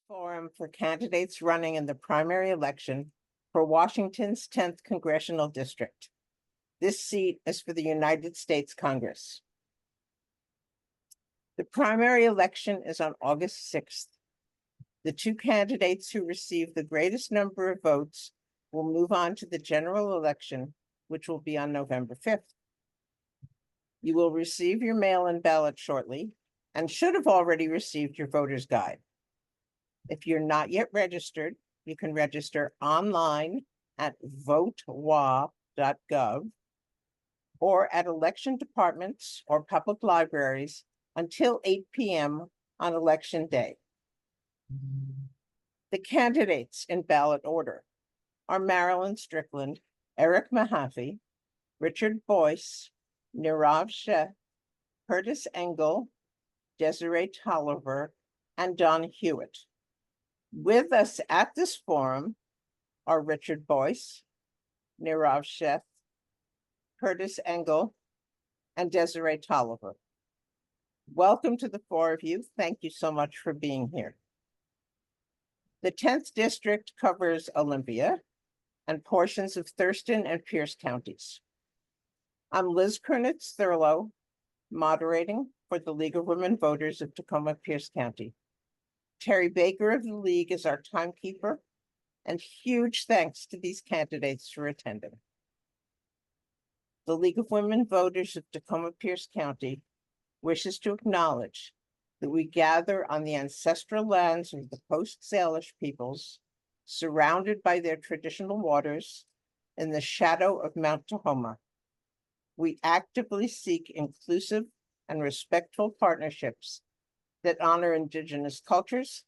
forum for candidates running in the primary election for Washington's 10th Congressional District. This seat is for the United States Congress. The primary election is on August 6th. The two candidates who receive the greatest number of votes will move on to the general election, which will be on November 5th. You will receive your mail-in ballot shortly and should have already received your voter's guide. If you're not yet registered, you can register online at votewa.gov or at election departments or public libraries until 8 p.m. on election day. The candidates in ballot order are Marilyn Strickland, Eric Mahaffy, Richard Boyce, Nirav Sheth, Kurtis Engle, Desirée Toliver, and Don Hewett. With us at this forum are Richard Boyce, Nirav Sheth, Kurtis Engle, and Desirée Toliver. Welcome to the four of you. Thank you so much for being here. The 10th District covers Olympia and portions of Thurston and Pierce counties. I'm Liz Kernitz-Thurlow, moderating for the League of Women Voters of Tacoma-Pierce County. Terry Baker of the League is our timekeeper, and huge thanks to these candidates for attending. The League of Women Voters of Tacoma-Pierce County wishes to acknowledge that we gather on the ancestral lands of the post-Salish peoples, surrounded by their traditional waters in the shadow of Mount Tahoma. We actively seek inclusive and respectful partnerships that honor Indigenous cultures,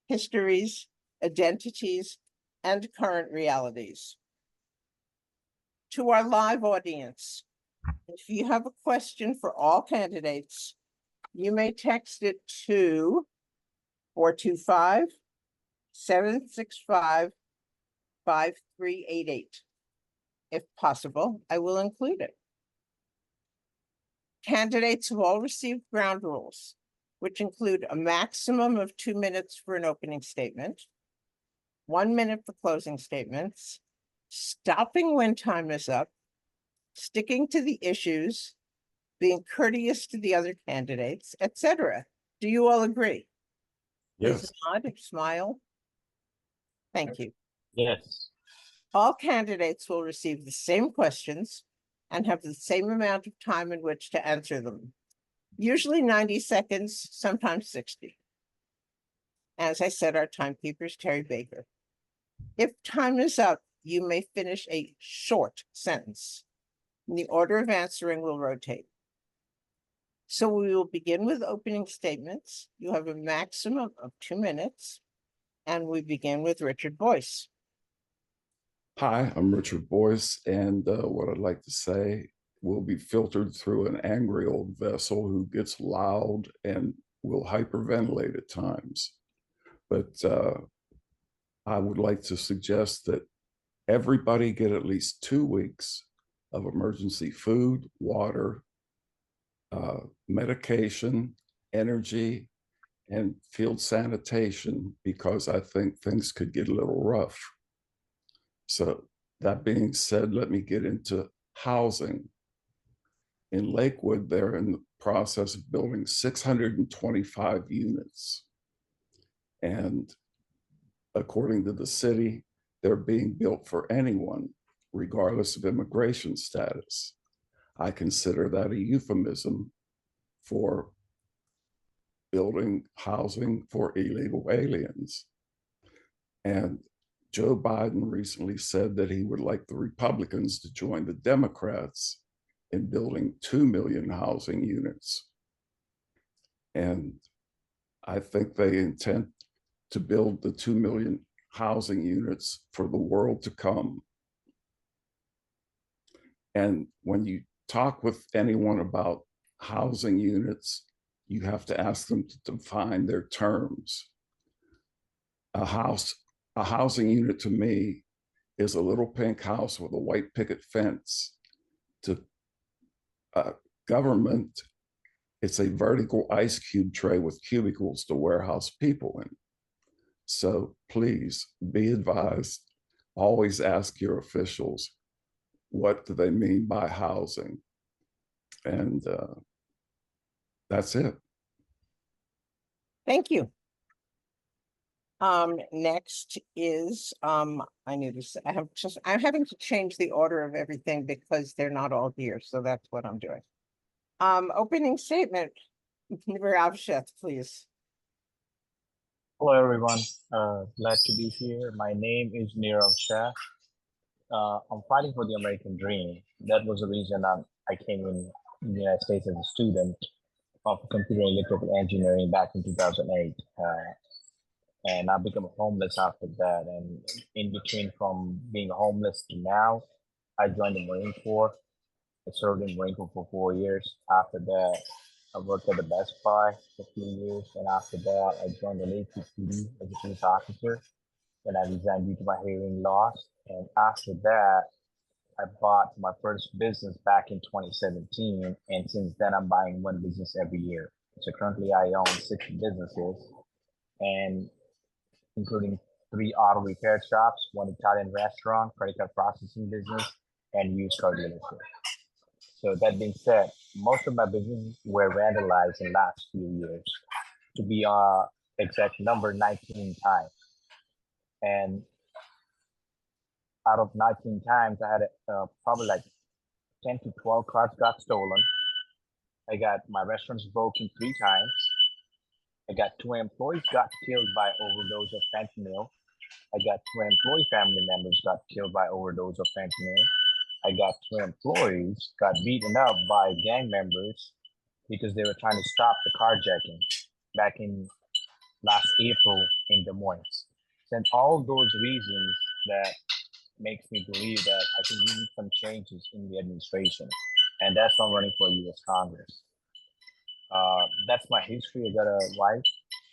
histories, identities, and current realities. To our live audience, if you have a question for all candidates, you may text it to 425-765-5388. If possible, I will include it. Candidates have all received ground rules, which include a maximum of 2 minutes for an opening statement, 1 minute for closing statements, stopping when time is up, sticking to the issues, being courteous to the other candidates, etc. Do you all agree? Yes. Please nod, smile. Thank you. Yes. All candidates will receive the same questions and have the same amount of time in which to answer them. Usually 90 seconds, sometimes 60. As I said, our timekeeper is Terry Baker. If time is up, you may finish a short sentence. The order of answering will rotate. So we will begin with opening statements. You have a maximum of 2 minutes, and we begin with Richard Boyce. Hi, I'm Richard Boyce, and what I'd like to say will be filtered through an angry old vessel who gets loud and will hyperventilate at times. But I would like to suggest that everybody get at least 2 weeks of emergency food, water, medication, energy, and field sanitation, because I think things could get a little rough. So that being said, let me get into housing. In Lakewood, they're in the process of building 625 units. And according to the city, they're being built for anyone, regardless of immigration status. I consider that a euphemism for building housing for illegal aliens. And Joe Biden recently said that he would like the Republicans to join the Democrats in building 2 million housing units. And I think they intend to build the 2 million housing units for the world to come. And when you talk with anyone about housing units, you have to ask them to define their terms. A housing unit to me is a little pink house with a white picket fence. To government, it's a vertical ice cube tray with cubicles to warehouse people in. So please be advised, always ask your officials, what do they mean by housing? And that's it. Thank you. Next is, I'm having to change the order of everything because they're not all here, so that's what I'm doing. Opening statement, Nirav Sheth, please. Hello, everyone. Glad to be here. My name is Nirav Sheth. I'm fighting for the American dream. That was the reason I came in the United States as a student of computer and electrical engineering back in 2008. And I became homeless after that. And in between from being homeless to now, I joined the Marine Corps. I served in the Marine Corps for 4 years. After that, I worked at the Best Buy for a few years. And after that, I joined the LWV as a police officer. Then I resigned due to my hearing loss. And after that, I bought my first business back in 2017. And since then, I'm buying one business every year. So currently I own 6 businesses, and including 3 auto repair shops, 1 Italian restaurant, credit card processing business, and used car dealership. So that being said, most of my businesses were vandalized in the last few years, to be exact number 19 times. And out of 19 times, I had probably like 10 to 12 cars got stolen. I got my restaurants broken 3 times. I got 2 employees got killed by overdose of fentanyl. I got 2 employee family members got killed by overdose of fentanyl. I got 2 employees got beaten up by gang members because they were trying to stop the carjacking back in last April in Des Moines. And all those reasons that makes me believe that I think we need some changes in the administration. And that's why I'm running for U.S. Congress. That's my history. I got a wife.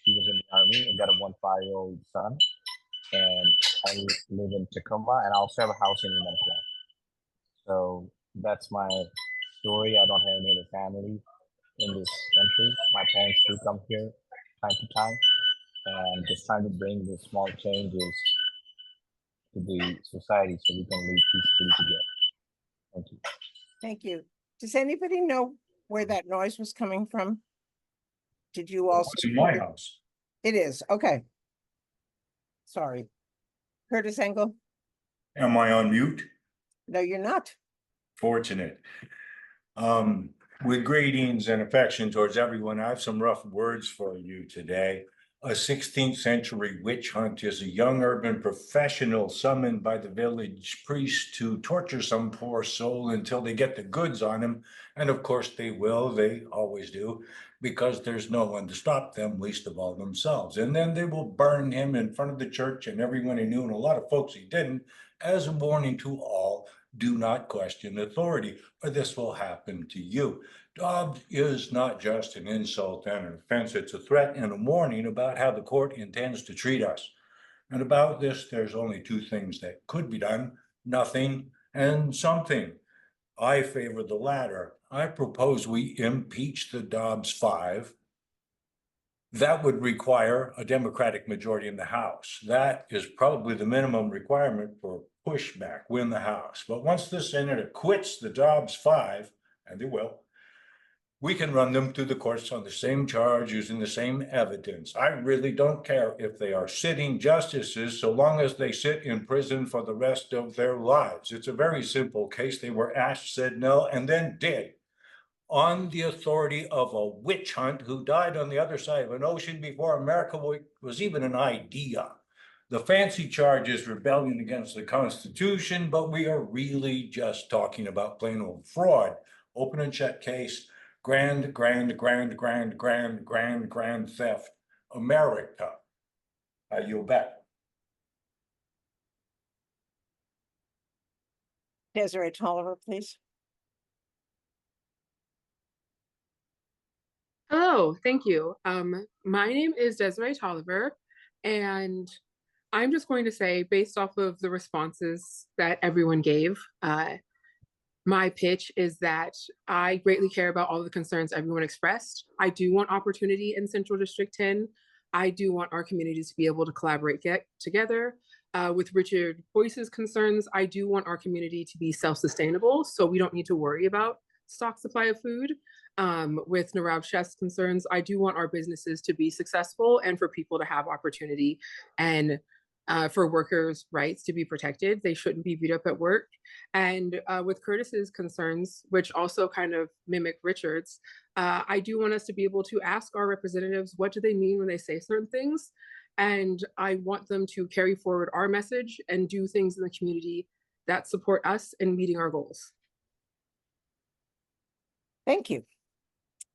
She was in the Army. I got a 15-year-old son. And I live in Tacoma, and I also have a house in Minnesota. So that's my story. I don't have any other family in this country. My parents do come here time to time, and just trying to bring the small changes to the society so we can live peacefully together. Thank you. Thank you. Does anybody know where that noise was coming from? Did you also? It's in my house. It is, okay. Sorry. Kurtis Engle? Am I on mute? No, you're not. Fortunate. With greetings and affection towards everyone, I have some rough words for you today. A 16th century witch hunt is a young urban professional summoned by the village priest to torture some poor soul until they get the goods on him. And of course they will, they always do, because there's no one to stop them, least of all themselves. And then they will burn him in front of the church and everyone he knew, and a lot of folks he didn't, as a warning to all, do not question authority, or this will happen to you. Dobbs is not just an insult and an offense, it's a threat and a warning about how the court intends to treat us. And about this, there's only 2 things that could be done: nothing and something. I favor the latter. I propose we impeach the Dobbs 5. That would require a Democratic majority in the House. That is probably the minimum requirement for pushback, win the House. But once the Senate acquits the Dobbs 5, and they will, we can run them through the courts on the same charge using the same evidence. I really don't care if they are sitting justices, so long as they sit in prison for the rest of their lives. It's a very simple case. They were asked, said no, and then did, on the authority of a witch hunt who died on the other side of an ocean before America was even an idea. The fancy charge is rebellion against the Constitution, but we are really just talking about plain old fraud. Open and shut case, grand theft, America. I yield back. Desirée Toliver, please. Hello, thank you. My name is Desirée Toliver, and I'm just going to say, based off of the responses that everyone gave, my pitch is that I greatly care about all the concerns everyone expressed. I do want opportunity in Central District 10. I do want our communities to be able to collaborate together. With Richard Boyce's concerns, I do want our community to be self-sustainable, so we don't need to worry about stock supply of food. With Nirav Sheth's concerns, I do want our businesses to be successful and for people to have opportunity and for workers' rights to be protected. They shouldn't be beat up at work. And with Kurtis's concerns, which also kind of mimic Richard's, I do want us to be able to ask our representatives, what do they mean when they say certain things? And I want them to carry forward our message and do things in the community that support us in meeting our goals. Thank you.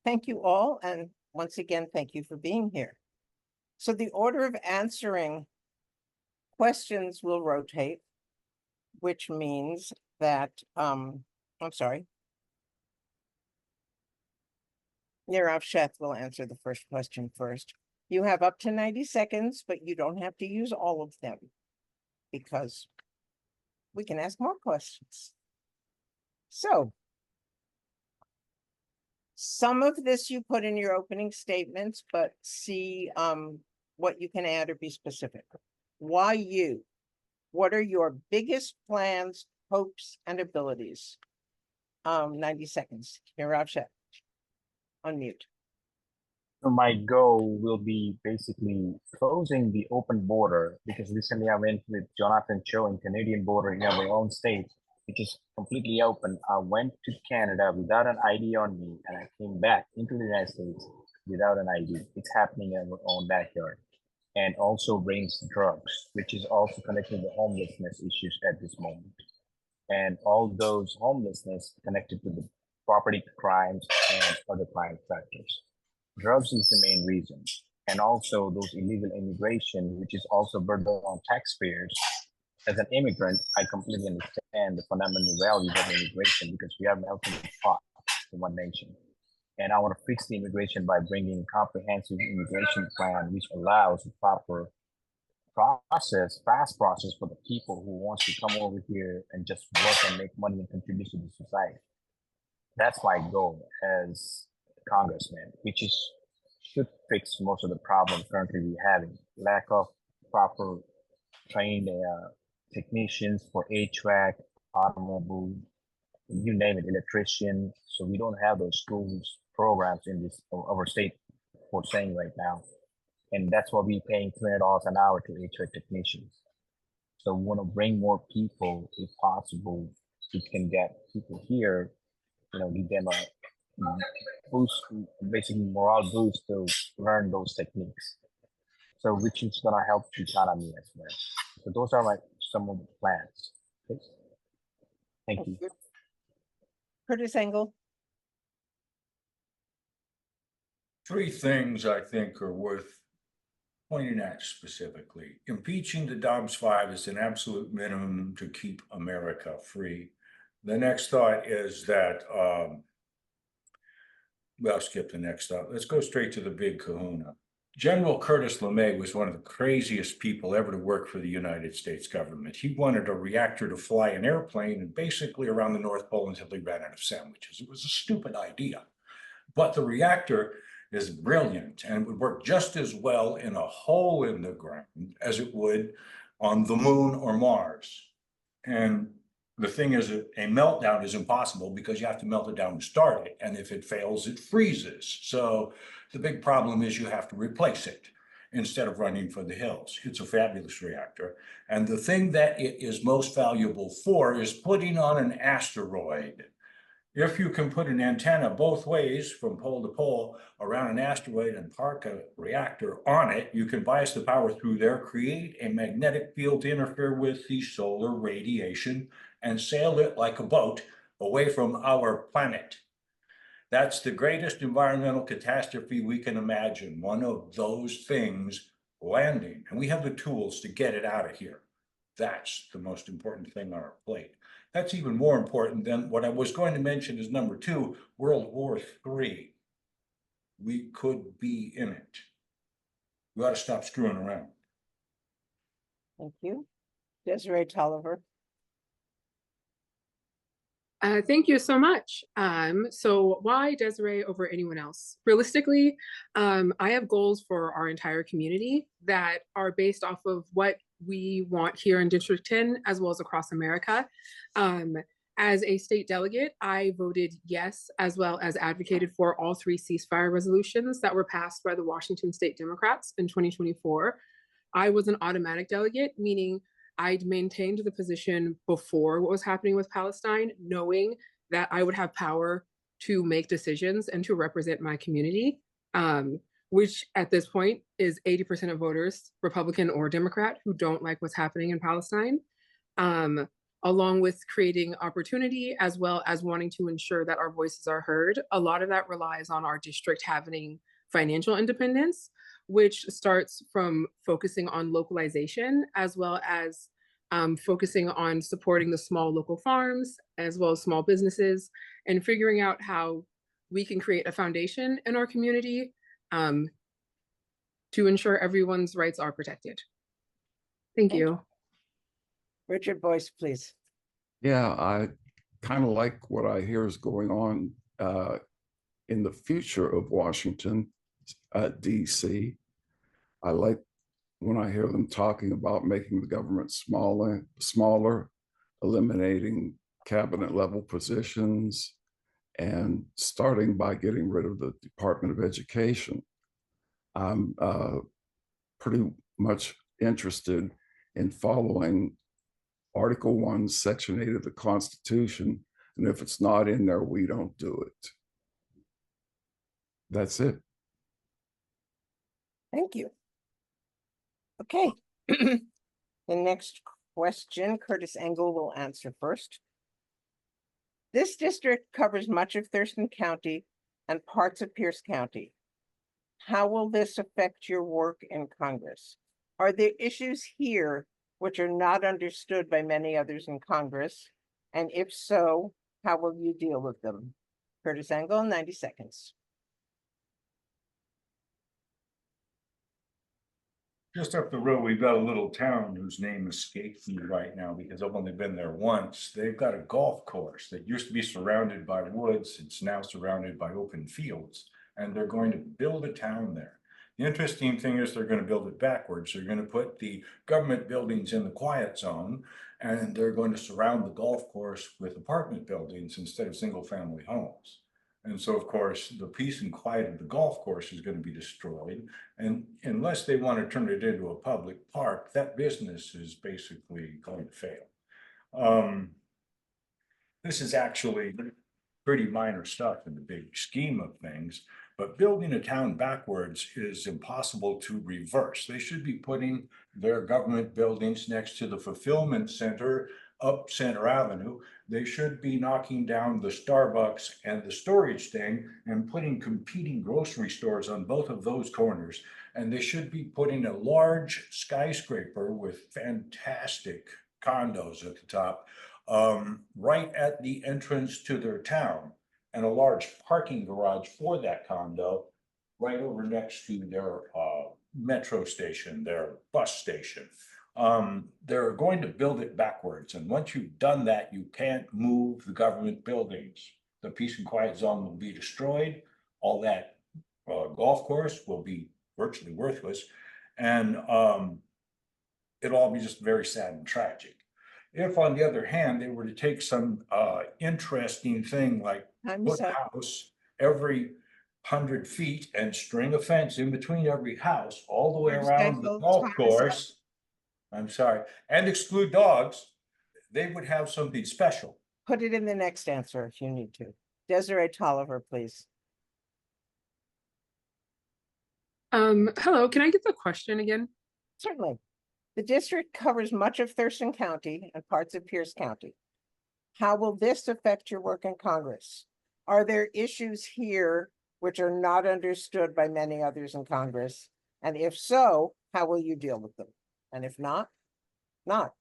Thank you all. And once again, thank you for being here. So the order of answering questions will rotate, which means that, I'm sorry. Nirav Sheth will answer the first question first. You have up to 90 seconds, but you don't have to use all of them because we can ask more questions. So some of this you put in your opening statements, but see what you can add or be specific. Why you? What are your biggest plans, hopes, and abilities? 90 seconds. Nirav Sheth. Unmute. So my goal will be basically closing the open border, because recently I went with Jonathan Cho in Canadian border in my own state, which is completely open. I went to Canada without an ID on me, and I came back into the United States without an ID. It's happening in our own backyard. And also brings drugs, which is also connected to homelessness issues at this moment. And all those homelessness connected to the property crimes and other crime factors. Drugs is the main reason. And also those illegal immigration, which is also burden on taxpayers. As an immigrant, I completely understand the fundamental values of immigration because we are melting pot in one nation. And I want to fix the immigration by bringing comprehensive immigration plan, which allows a proper process, fast process for the people who wants to come over here and just work and make money and contribute to the society. That's my goal as a congressman, which is should fix most of the problems currently we're having. Lack of proper trained technicians for HVAC, automobile, you name it, electrician. So we don't have those schools programs in this our state for saying right now. And that's why we're paying $20 an hour to HVAC technicians. So we want to bring more people if possible. We can get people here, give them a boost, basically morale boost to learn those techniques. So which is going to help the economy as well. So those are some of the plans. Okay. Thank you. Kurtis Engle. Three things I think are worth pointing at specifically. Impeaching the Dobbs 5 is an absolute minimum to keep America free. The next thought is that, well, skip the next thought. Let's go straight to the big kahuna. General Curtis LeMay was one of the craziest people ever to work for the United States government. He wanted a reactor to fly an airplane and basically around the North Pole until he ran out of sandwiches. It was a stupid idea, but the reactor is brilliant and would work just as well in a hole in the ground as it would on the moon or Mars. And the thing is, a meltdown is impossible because you have to melt it down to start it. And if it fails, it freezes. So the big problem is you have to replace it instead of running for the hills. It's a fabulous reactor. And the thing that it is most valuable for is putting on an asteroid. If you can put an antenna both ways from pole to pole around an asteroid and park a reactor on it, you can bias the power through there, create a magnetic field to interfere with the solar radiation, and sail it like a boat away from our planet. That's the greatest environmental catastrophe we can imagine, one of those things landing. And we have the tools to get it out of here. That's the most important thing on our plate. That's even more important than what I was going to mention is number 2, World War III. We could be in it. We ought to stop screwing around. Thank you. Desirée Toliver. Thank you so much. So why Desiree over anyone else? Realistically, I have goals for our entire community that are based off of what we want here in District 10, as well as across America. As a state delegate, I voted yes, as well as advocated for all 3 ceasefire resolutions that were passed by the Washington State Democrats in 2024. I was an automatic delegate, meaning I'd maintained the position before what was happening with Palestine, knowing that I would have power to make decisions and to represent my community, which at this point is 80% of voters, Republican or Democrat, who don't like what's happening in Palestine, along with creating opportunity as well as wanting to ensure that our voices are heard. A lot of that relies on our district having financial independence, which starts from focusing on localization as well as focusing on supporting the small local farms as well as small businesses and figuring out how we can create a foundation in our community to ensure everyone's rights are protected. Thank you. Richard Boyce, please. Yeah, I kind of like what I hear is going on in the future of Washington, DC. I like when I hear them talking about making the government smaller, eliminating cabinet level positions, and starting by getting rid of the Department of Education. I'm pretty much interested in following Article 1, Section 8 of the Constitution, and if it's not in there, we don't do it. That's it. Thank you. Okay. The next question, Kurtis Engle will answer first. This district covers much of Thurston County and parts of Pierce County. How will this affect your work in Congress? Are there issues here which are not understood by many others in Congress? And if so, how will you deal with them? Kurtis Engle, 90 seconds. Just up the road, we've got a little town whose name escapes me right now because I've only been there once. They've got a golf course that used to be surrounded by woods. It's now surrounded by open fields, and they're going to build a town there. The interesting thing is they're going to build it backwards. They're going to put the government buildings in the quiet zone, and they're going to surround the golf course with apartment buildings instead of single-family homes. And so, of course, the peace and quiet of the golf course is going to be destroyed. And unless they want to turn it into a public park, that business is basically going to fail. This is actually pretty minor stuff in the big scheme of things, but building a town backwards is impossible to reverse. They should be putting their government buildings next to the fulfillment center up Center Avenue. They should be knocking down the Starbucks and the storage thing and putting competing grocery stores on both of those corners. And they should be putting a large skyscraper with fantastic condos at the top, right at the entrance to their town, and a large parking garage for that condo right over next to their metro station, their bus station. They're going to build it backwards. And once you've done that, you can't move the government buildings. The peace and quiet zone will be destroyed. All that golf course will be virtually worthless. And it'll all be just very sad and tragic. If, on the other hand, they were to take some interesting thing like put a house every 100 feet and string a fence in between every house all the way around the golf course, I'm sorry, and exclude dogs, they would have something special. Put it in the next answer if you need to. Desiree Toliver, please. Hello, can I get the question again? Certainly. The district covers much of Thurston County and parts of Pierce County. How will this affect your work in Congress? Are there issues here which are not understood by many others in Congress? And if so, how will you deal with them? And if not, not.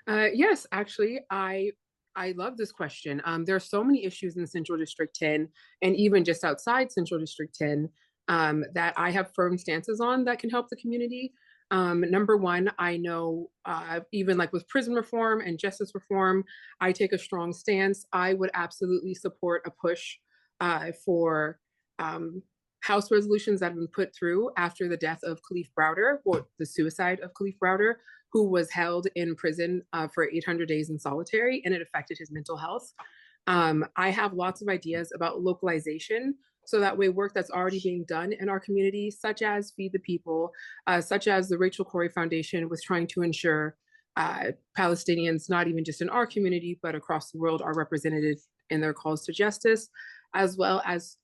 Yes, actually, I love this question. There are so many issues in Central District 10 and even just outside Central District 10 that I have firm stances on that can help the community. Number one, I know even like with prison reform and justice reform, I take a strong stance. I would absolutely support a push for House resolutions that have been put through after the death of Khalif Browder, or the suicide of Khalif Browder, who was held in prison for 800 days in solitary, and it affected his mental health. I have lots of ideas about localization, so that way work that's already being done in our community, such as Feed the People, such as the Rachel Corrie Foundation was trying to ensure Palestinians, not even just in our community, but across the world, are represented in their calls to justice, as well as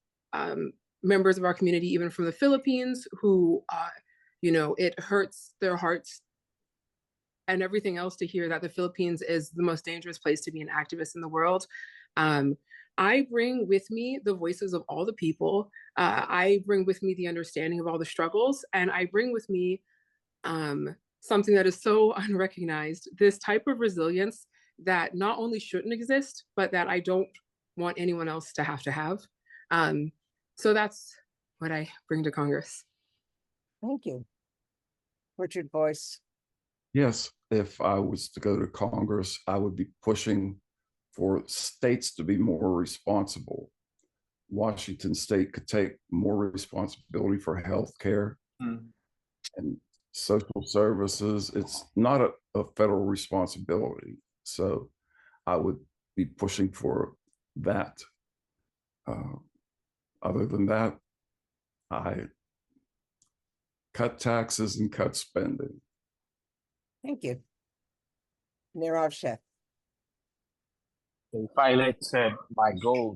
members of our community, even from the Philippines, who, it hurts their hearts and everything else to hear that the Philippines is the most dangerous place to be an activist in the world. I bring with me the voices of all the people. I bring with me the understanding of all the struggles, and I bring with me something that is so unrecognized, this type of resilience that not only shouldn't exist, but that I don't want anyone else to have. So that's what I bring to Congress. Thank you. Richard Boyce. Yes, if I was to go to Congress, I would be pushing for states to be more responsible. Washington State could take more responsibility for health care and social services. It's not a federal responsibility. So I would be pushing for that. Other than that, I cut taxes and cut spending. Thank you. Nirav Sheth. If I like said, my goal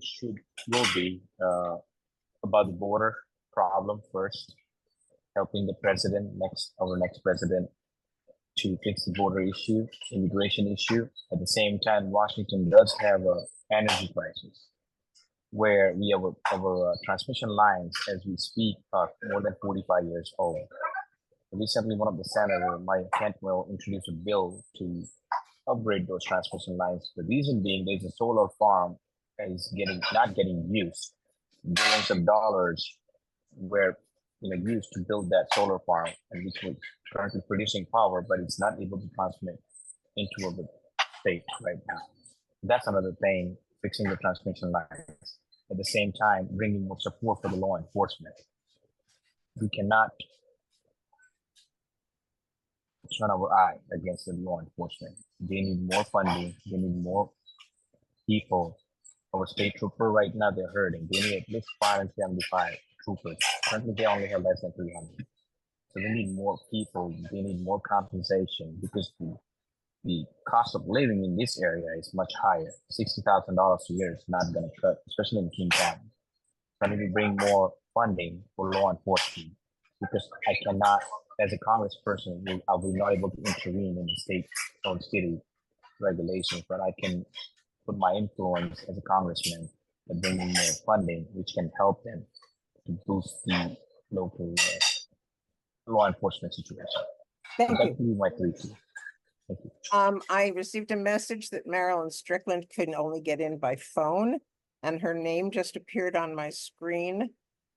will be about the border problem first, helping the our next president, to fix the border issue, immigration issue. At the same time, Washington does have an energy crisis, where we have our transmission lines, as we speak, are more than 45 years old. Recently, one of the senators, Mike Cantwell, introduced a bill to upgrade those transmission lines. The reason being, there's a solar farm that is not getting used. Billions of dollars were used to build that solar farm, and which was currently producing power, but it's not able to transmit into our state right now. That's another thing, fixing the transmission lines. At the same time, bringing more support for the law enforcement. We cannot turn our eye against the law enforcement. They need more funding. They need more people. Our state trooper right now, they're hurting. They need at least 575 troopers. Currently, they only have less than 300. So they need more people. They need more compensation, because the cost of living in this area is much higher. $60,000 a year is not going to cut, especially in King County. So I need to bring more funding for law enforcement, because I cannot, as a congressperson, I will not able to intervene in the state or city regulations, but I can put my influence as a congressman and bring in more funding, which can help them to boost the local law enforcement situation. Thank That you. would be my 3 keys. Thank you. I received a message that Marilyn Strickland couldn't only get in by phone, and her name just appeared on my screen.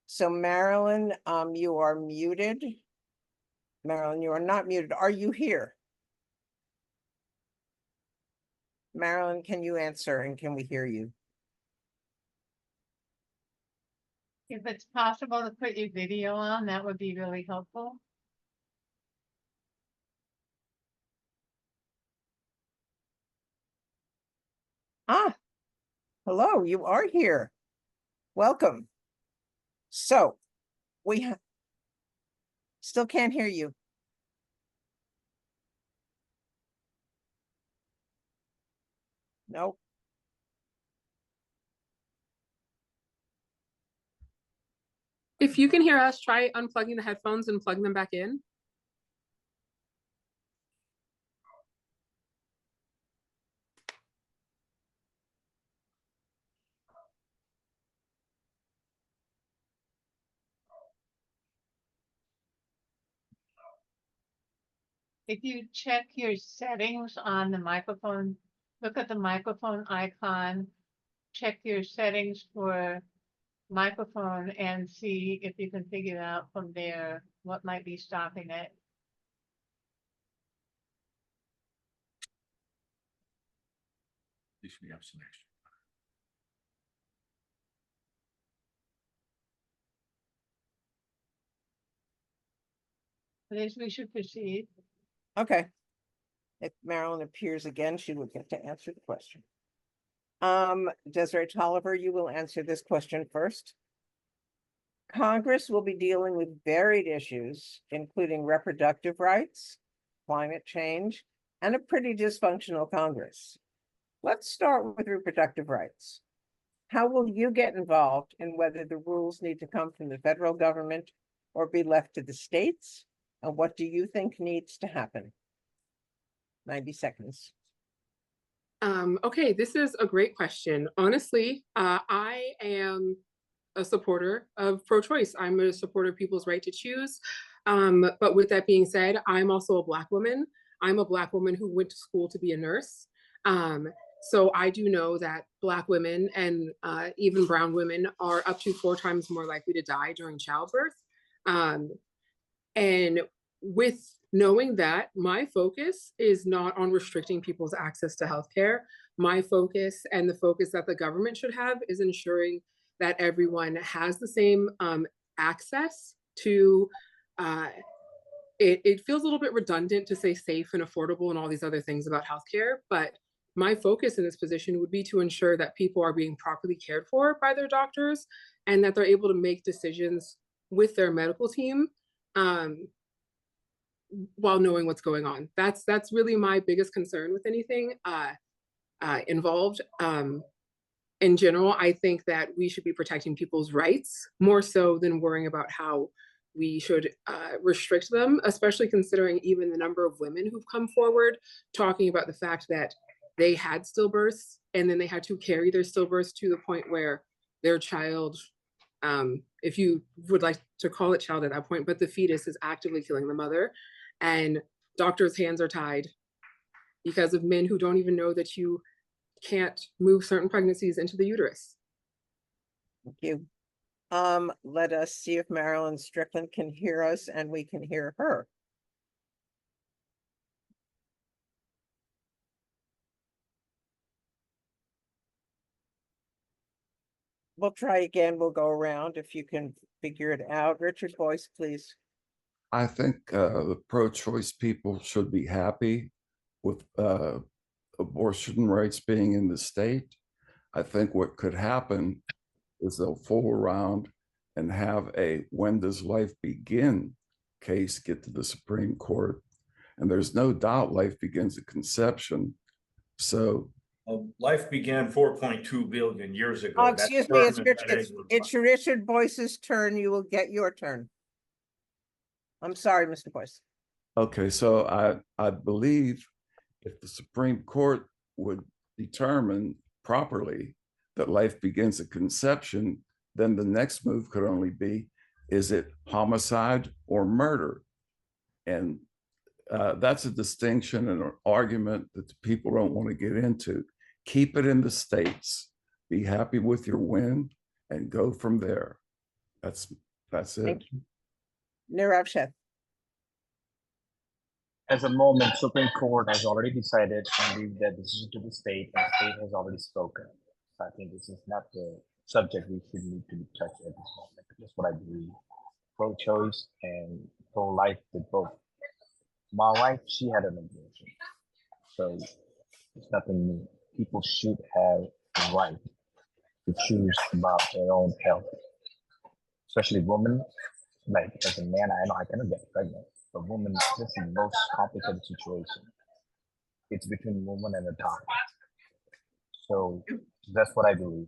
So Marilyn, you are muted. Marilyn, you are not muted. Are you here? Marilyn, can you answer, and can we hear you? If it's possible to put your video on, that would be really helpful. Ah, hello, you are here. Welcome. So we still can't hear you. Nope. If you can hear us, try unplugging the headphones and plug them back in. If you check your settings on the microphone, look at the microphone icon, check your settings for microphone and see if you can figure out from there what might be stopping it. least we have some extra. At least we should proceed. Okay. If Marilyn appears again, she will get to answer the question. Desiree Toliver, you will answer this question first. Congress will be dealing with varied issues, including reproductive rights, climate change, and a pretty dysfunctional Congress. Let's start with reproductive rights. How will you get involved in whether the rules need to come from the federal government or be left to the states? And what do you think needs to happen? 90 seconds. Okay, this is a great question. Honestly, I am a supporter of pro-choice. I'm a supporter of people's right to choose. But with that being said, I'm also a Black woman. I'm a Black woman who went to school to be a nurse. So I do know that Black women and even brown women are up to 4 times more likely to die during childbirth. And with knowing that, my focus is not on restricting people's access to healthcare. My focus and the focus that the government should have is ensuring that everyone has the same access to, it feels a little bit redundant to say safe and affordable and all these other things about healthcare, but my focus in this position would be to ensure that people are being properly cared for by their doctors and that they're able to make decisions with their medical team while knowing what's going on. That's really my biggest concern with anything involved. In general, I think that we should be protecting people's rights more so than worrying about how we should restrict them, especially considering even the number of women who've come forward talking about the fact that they had stillbirths and then they had to carry their stillbirths to the point where their child, if you would like to call it child at that point, but the fetus is actively killing the mother. And doctors' hands are tied because of men who don't even know that you can't move certain pregnancies into the uterus. Thank you. Let us see if Marilyn Strickland can hear us and we can hear her. We'll try again. We'll go around if you can figure it out. Richard Boyce, please. I think the pro-choice people should be happy with abortion rights being in the state. I think what could happen is they'll fool around and have a when does life begin case get to the Supreme Court. And there's no doubt life begins at conception. So life began 4.2 billion years ago. Oh, excuse me, it's Richard Boyce's turn. You will get your turn. I'm sorry, Mr. Boyce. Okay, so I believe if the Supreme Court would determine properly that life begins at conception, then the next move could only be, is it homicide or murder? And that's a distinction and an argument that the people don't want to get into. Keep it in the states, be happy with your win, and go from there. That's it. Nirav Sheth. As a moment, Supreme Court has already decided and leave that decision to the state, and the state has already spoken. So I think this is not the subject we should need to be touched at this moment. That's what I believe. Pro-choice and pro-life, did both. My wife, she had an abortion, so it's nothing new. People should have the right to choose about their own health, especially women. Like as a man, I know I cannot get pregnant. But women, this is the most complicated situation. It's between woman and a doctor. So that's what I believe.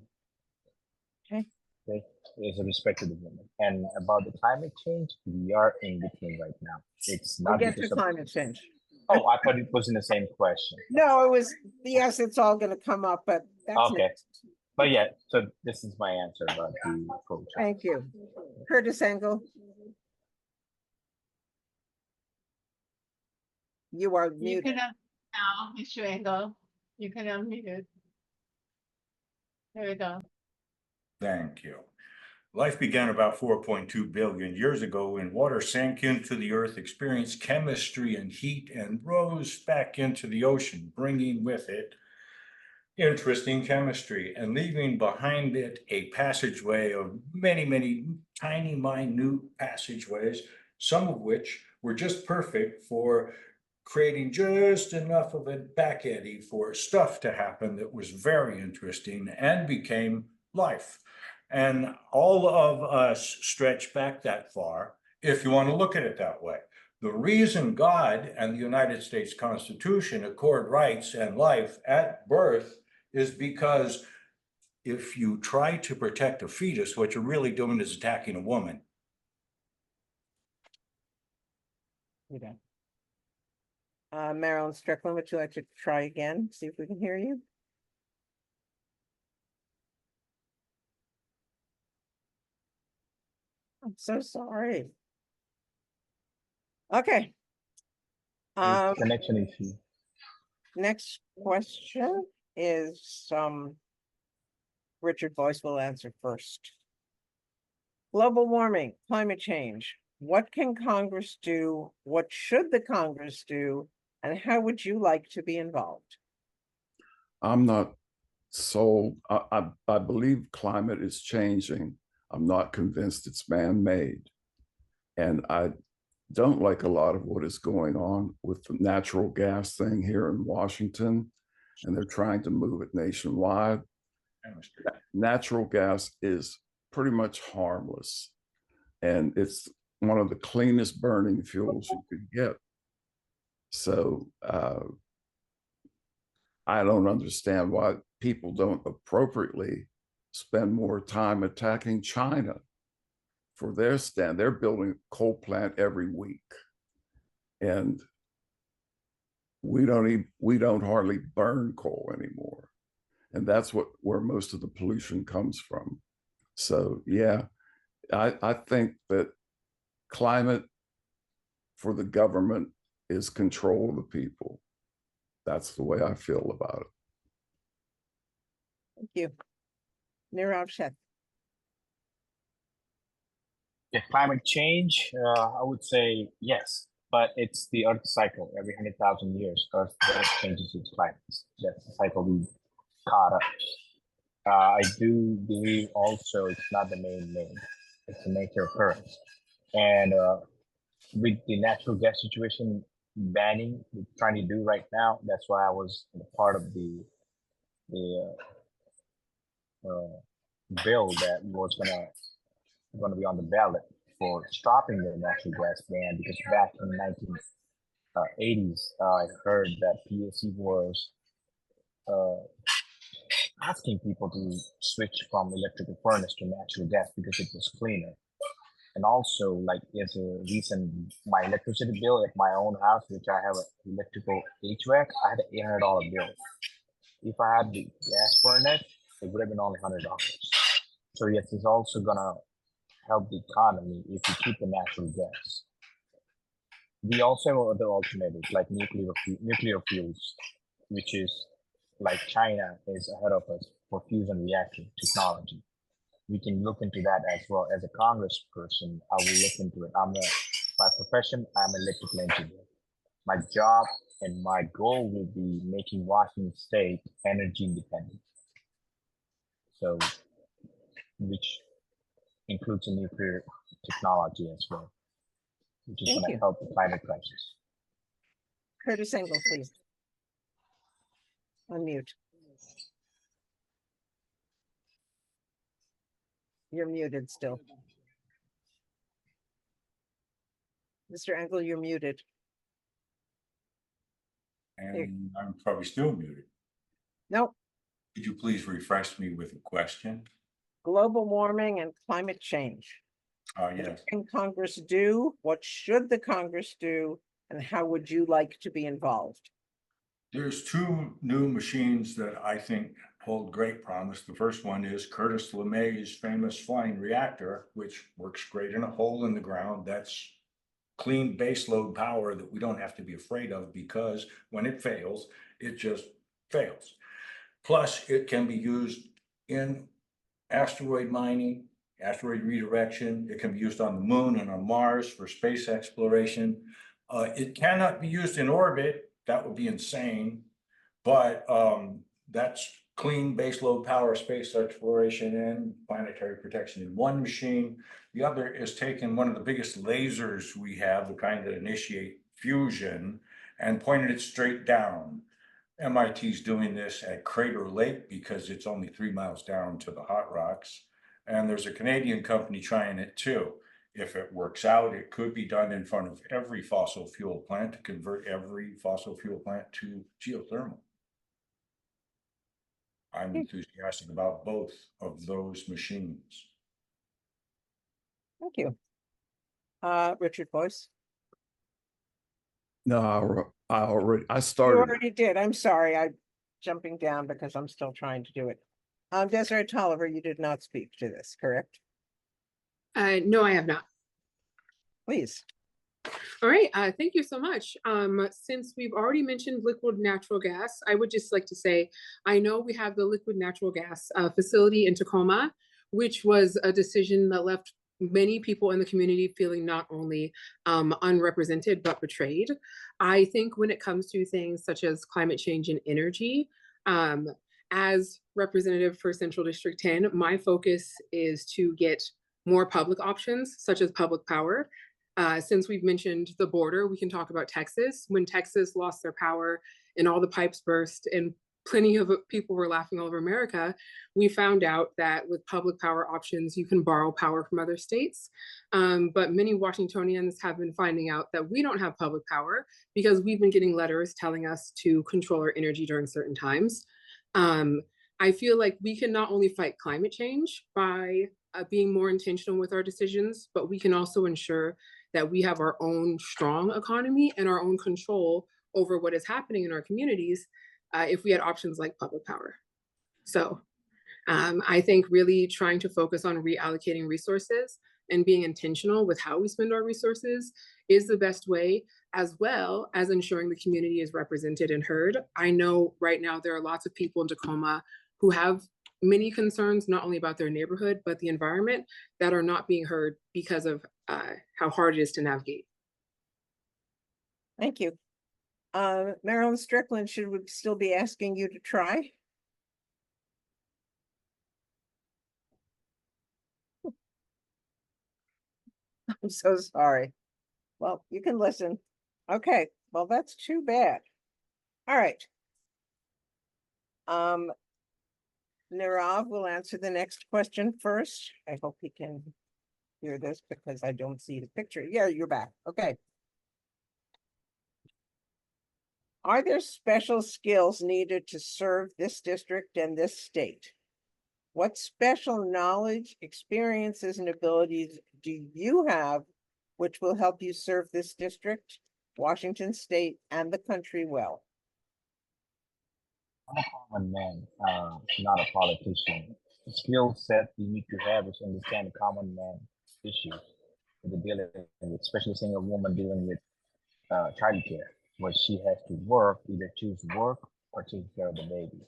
Okay. There's a respect to the women. And about the climate change, we are in between right now. It's not We'll get to climate change. Oh, I thought it was in the same question. No, it was, yes, it's all going to come up, but that's Okay. next. But yeah, so this is my answer about the approach. Thank you. Kurtis Engle. You are You muted. can, now, Mr. Engel, you can unmute. There we go. Thank you. Life began about 4.2 billion years ago when water sank into the earth, experienced chemistry and heat, and rose back into the ocean, bringing with it interesting chemistry and leaving behind it a passageway of many, many tiny, minute passageways, some of which were just perfect for creating just enough of a back eddy for stuff to happen that was very interesting and became life. And all of us stretch back that far if you want to look at it that way. The reason God and the United States Constitution accord rights and life at birth is because if you try to protect a fetus, what you're really doing is attacking a woman. Marilyn Strickland, would you like to try again? See if we can hear you? I'm so sorry. Okay. Connection issue. Next question is Richard Boyce will answer first. Global warming, climate change. What can Congress do? What should the Congress do? And how would you like to be involved? I'm not sold. I believe climate is changing. I'm not convinced it's man-made. And I don't like a lot of what is going on with the natural gas thing here in Washington, and they're trying to move it nationwide. Natural gas is pretty much harmless, and it's one of the cleanest burning fuels you could get. So I don't understand why people don't appropriately spend more time attacking China for their stand. They're building a coal plant every week, and we don't hardly burn coal anymore, and that's where most of the pollution comes from. So yeah, I think that climate for the government is control of the people. That's the way I feel about it. Thank you. Nirav Sheth. Yeah, climate change, I would say yes, but it's the Earth cycle. Every 100,000 years, Earth changes its climate. That's the cycle we caught up. I do believe also it's not the man-made, it's a nature occurrence. And with the natural gas situation banning, we're trying to do right now, that's why I was part of the bill that was going to be on the ballot for stopping the natural gas ban, because back in the 1980s, I heard that PSC was asking people to switch from electrical furnace to natural gas because it was cleaner. And also, like, there's a reason my electricity bill at my own house, which I have an electrical HVAC, I had an $800 bill. If I had the gas furnace, it would have been only $100. So yes, it's also gonna help the economy if you keep the natural gas. We also have other alternatives like nuclear fuels, which is like China is ahead of us for fusion reactor technology. We can look into that as well. As a congressperson, I will look into it. By profession, I'm an electrical engineer. My job and my goal will be making Washington State energy independent. So, which includes a nuclear technology as well, which is going to help the climate crisis. Kurtis Engle, please. Unmute. You're muted still. Mr. Engle, you're muted. And I'm probably still muted. Nope. Could you please refresh me with a question? Global warming and climate change. Yes. What can Congress do? What should the Congress do? And how would you like to be involved? There's two new machines that I think hold great promise. The first one is Curtis LeMay's famous flying reactor, which works great in a hole in the ground. That's clean baseload power that we don't have to be afraid of, because when it fails, it just fails. Plus, it can be used in asteroid mining, asteroid redirection. It can be used on the moon and on Mars for space exploration. It cannot be used in orbit. That would be insane. But that's clean baseload power, space exploration, and planetary protection in one machine. The other is taking one of the biggest lasers we have, the kind that initiate fusion, and pointed it straight down. MIT's doing this at Crater Lake because it's only 3 miles down to the hot rocks. And there's a Canadian company trying it too. If it works out, it could be done in front of every fossil fuel plant to convert every fossil fuel plant to geothermal. I'm enthusiastic about both of those machines. Thank you. Richard Boyce. No, I You started. already did. I'm sorry. I'm jumping down because I'm still trying to do it. Desiree Toliver, you did not speak to this, correct? No, I have not. Please. All right, thank you so much. Since we've already mentioned liquid natural gas, I would just like to say, I know we have the liquid natural gas facility in Tacoma, which was a decision that left many people in the community feeling not only unrepresented, but betrayed. I think when it comes to things such as climate change and energy, as representative for Central District 10, my focus is to get more public options, such as public power. Since we've mentioned the border, we can talk about Texas. When Texas lost their power and all the pipes burst and plenty of people were laughing all over America, we found out that with public power options, you can borrow power from other states. But many Washingtonians have been finding out that we don't have public power because we've been getting letters telling us to control our energy during certain times. I feel like we can not only fight climate change by being more intentional with our decisions, but we can also ensure that we have our own strong economy and our own control over what is happening in our communities if we had options like public power. So I think really trying to focus on reallocating resources and being intentional with how we spend our resources is the best way, as well as ensuring the community is represented and heard. I know right now there are lots of people in Tacoma who have many concerns, not only about their neighborhood, but the environment, that are not being heard because of how hard it is to navigate. Thank you. Marilyn Strickland, should we still be asking you to try? I'm so sorry. Well, you can listen. Okay, well, that's too bad. All right. Nirav will answer the next question first. I hope he can hear this because I don't see the picture. Yeah, you're back. Okay. Are there special skills needed to serve this district and this state? What special knowledge, experiences, and abilities do you have which will help you serve this district, Washington State, and the country well? I'm a common man, not a politician. The skill set you need to have is understand common man issues with the dealing with, especially seeing a woman dealing with childcare, where she has to work, either choose work or take care of the baby,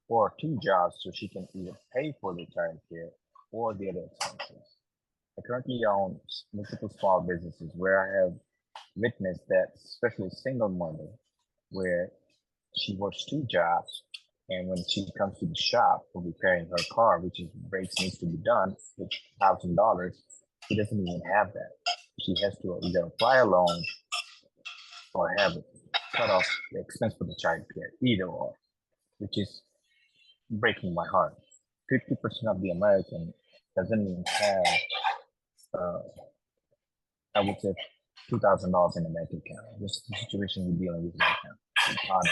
or 2 jobs so she can either pay for the childcare or the other expenses. I currently own multiple small businesses where I have witnessed that, especially a single mother, where she works 2 jobs, and when she comes to the shop for repairing her car, which is brakes needs to be done, with $1,000, she doesn't even have that. She has to either apply a loan or have it cut off the expense for the child care, either or, which is breaking my heart. 50% of the American doesn't even have, I would say, $2,000 in the bank account. This is the situation we're dealing with right now. The economy.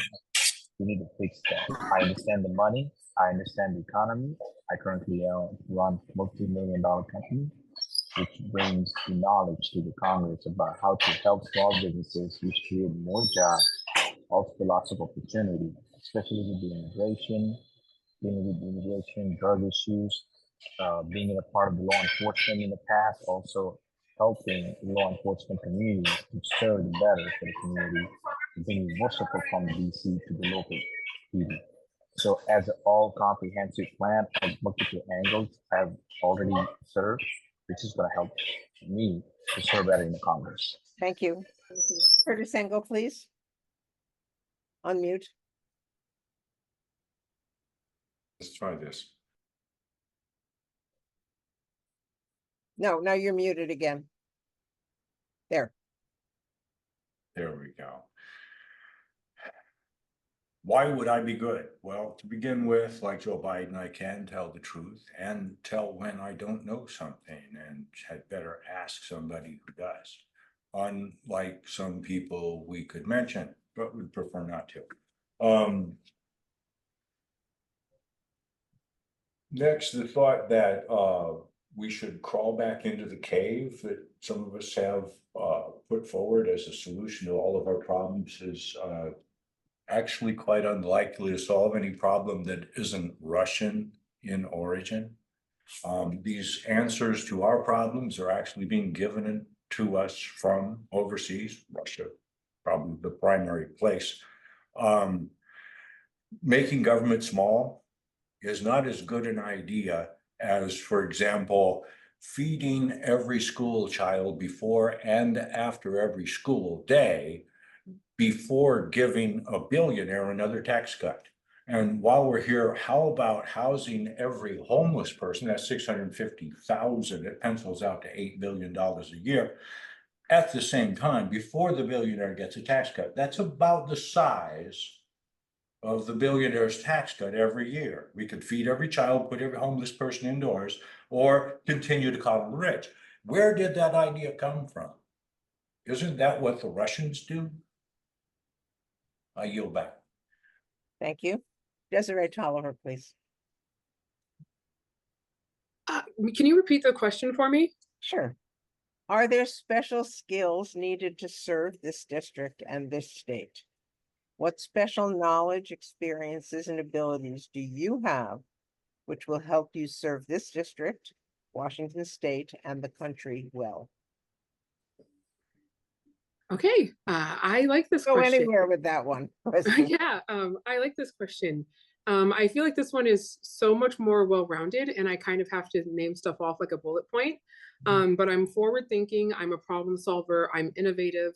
We need to fix that. I understand the money. I understand the economy. I currently run a multi-million-dollar company, which brings the knowledge to the Congress about how to help small businesses, which create more jobs, also lots of opportunity, especially with the immigration, dealing with the immigration, drug issues, being a part of the law enforcement in the past, also helping the law enforcement community to serve the better for the community, bringing more support from DC to the local people. So as an all comprehensive plan of multiple angles I've already served, which is going to help me to serve better in the Congress. Thank you. Kurtis Engle, please. Unmute. Let's try this. No, now you're muted again. There. There we go. Why would I be good? Well, to begin with, like Joe Biden, I can tell the truth and tell when I don't know something and had better ask somebody who does. Unlike some people we could mention, but would prefer not to. Next, the thought that we should crawl back into the cave that some of us have put forward as a solution to all of our problems is actually quite unlikely to solve any problem that isn't Russian in origin. These answers to our problems are actually being given to us from overseas, Russia, probably the primary place. Making government small is not as good an idea as, for example, feeding every school child before and after every school day before giving a billionaire another tax cut. And while we're here, how about housing every homeless person? That's 650,000. It pencils out to $8 billion a year. At the same time, before the billionaire gets a tax cut, that's about the size of the billionaire's tax cut every year. We could feed every child, put every homeless person indoors, or continue to call them rich. Where did that idea come from? Isn't that what the Russians do? I yield back. Thank you. Desiree Toliver, please. Can you repeat the question for me? Sure. Are there special skills needed to serve this district and this state? What special knowledge, experiences, and abilities do you have which will help you serve this district, Washington State, and the country well? Okay, I like this Go question. anywhere with that one. Yeah, I like this question. I feel like this one is so much more well-rounded, and I kind of have to name stuff off like a bullet point. But I'm forward thinking, I'm a problem solver, I'm innovative.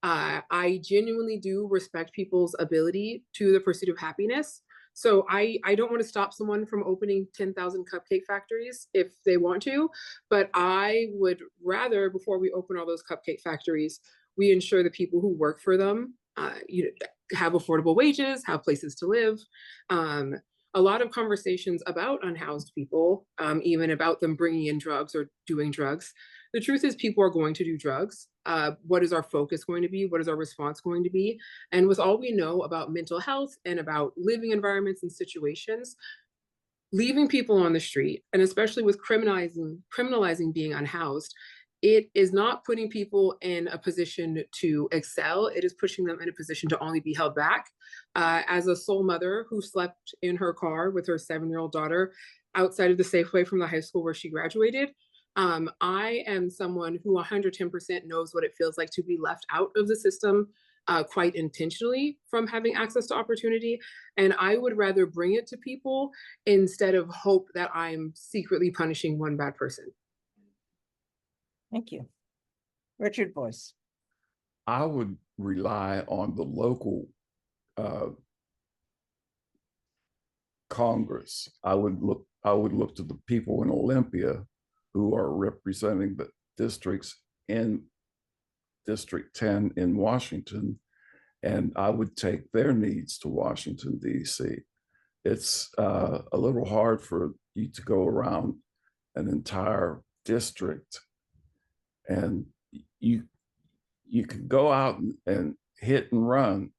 I genuinely do respect people's ability to the pursuit of happiness. So I don't want to stop someone from opening 10,000 cupcake factories if they want to, but I would rather, before we open all those cupcake factories, we ensure the people who work for them have affordable wages, have places to live. A lot of conversations about unhoused people, even about them bringing in drugs or doing drugs. The truth is people are going to do drugs. What is our focus going to be? What is our response going to be? And with all we know about mental health and about living environments and situations, leaving people on the street, and especially with criminalizing being unhoused, it is not putting people in a position to excel. It is pushing them in a position to only be held back. As a sole mother who slept in her car with her 7-year-old daughter outside of the Safeway from the high school where she graduated, I am someone who 110% knows what it feels like to be left out of the system quite intentionally from having access to opportunity. And I would rather bring it to people instead of hope that I'm secretly punishing one bad person. Thank you. Richard Boyce. I would rely on the local Congress. I would look to the people in Olympia who are representing the districts in District 10 in Washington, and I would take their needs to Washington, D.C. It's a little hard for you to go around an entire district, and you can go out and hit and run,